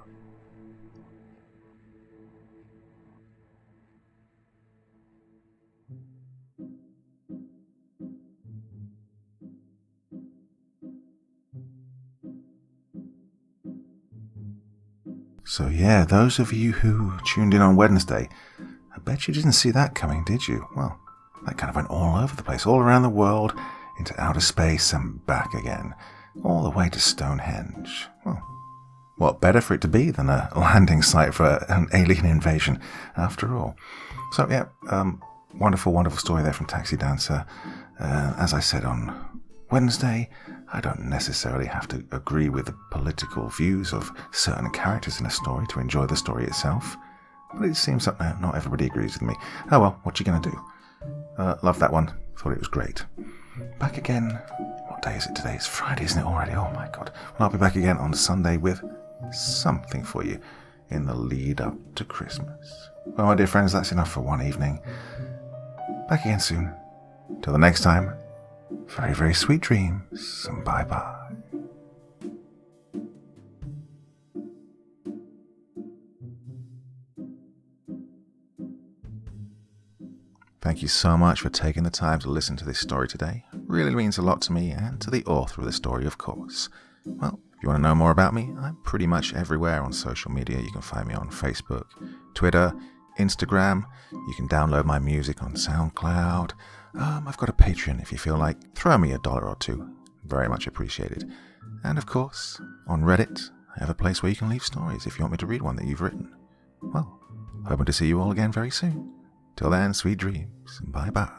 So yeah, those of you who tuned in on Wednesday, I bet you didn't see that coming, did you? Well, that kind of went all over the place, all around the world, into outer space and back again, all the way to Stonehenge. Well, what better for it to be than a landing site for an alien invasion, after all? So yeah, wonderful, wonderful story there from Taxi Dancer. As I said on Wednesday, I don't necessarily have to agree with the political views of certain characters in a story to enjoy the story itself, but it seems that not everybody agrees with me. Oh well, what you going to do? Loved that one. Thought it was great. Back again. What day is it today? It's Friday, isn't it already? Oh my god. Well, I'll be back again on Sunday with something for you in the lead up to Christmas. Well, my dear friends, that's enough for one evening. Back again soon. Till the next time, very, very sweet dreams, and bye-bye. Thank you so much for taking the time to listen to this story today. It really means a lot to me and to the author of the story, of course. Well, if you want to know more about me, I'm pretty much everywhere on social media. You can find me on Facebook, Twitter, Instagram. You can download my music on SoundCloud. I've got a Patreon if you feel like. Throw me $1 or $2. Very much appreciated. And of course, on Reddit, I have a place where you can leave stories if you want me to read one that you've written. Well, hoping to see you all again very soon. Till then, sweet dreams, and bye-bye.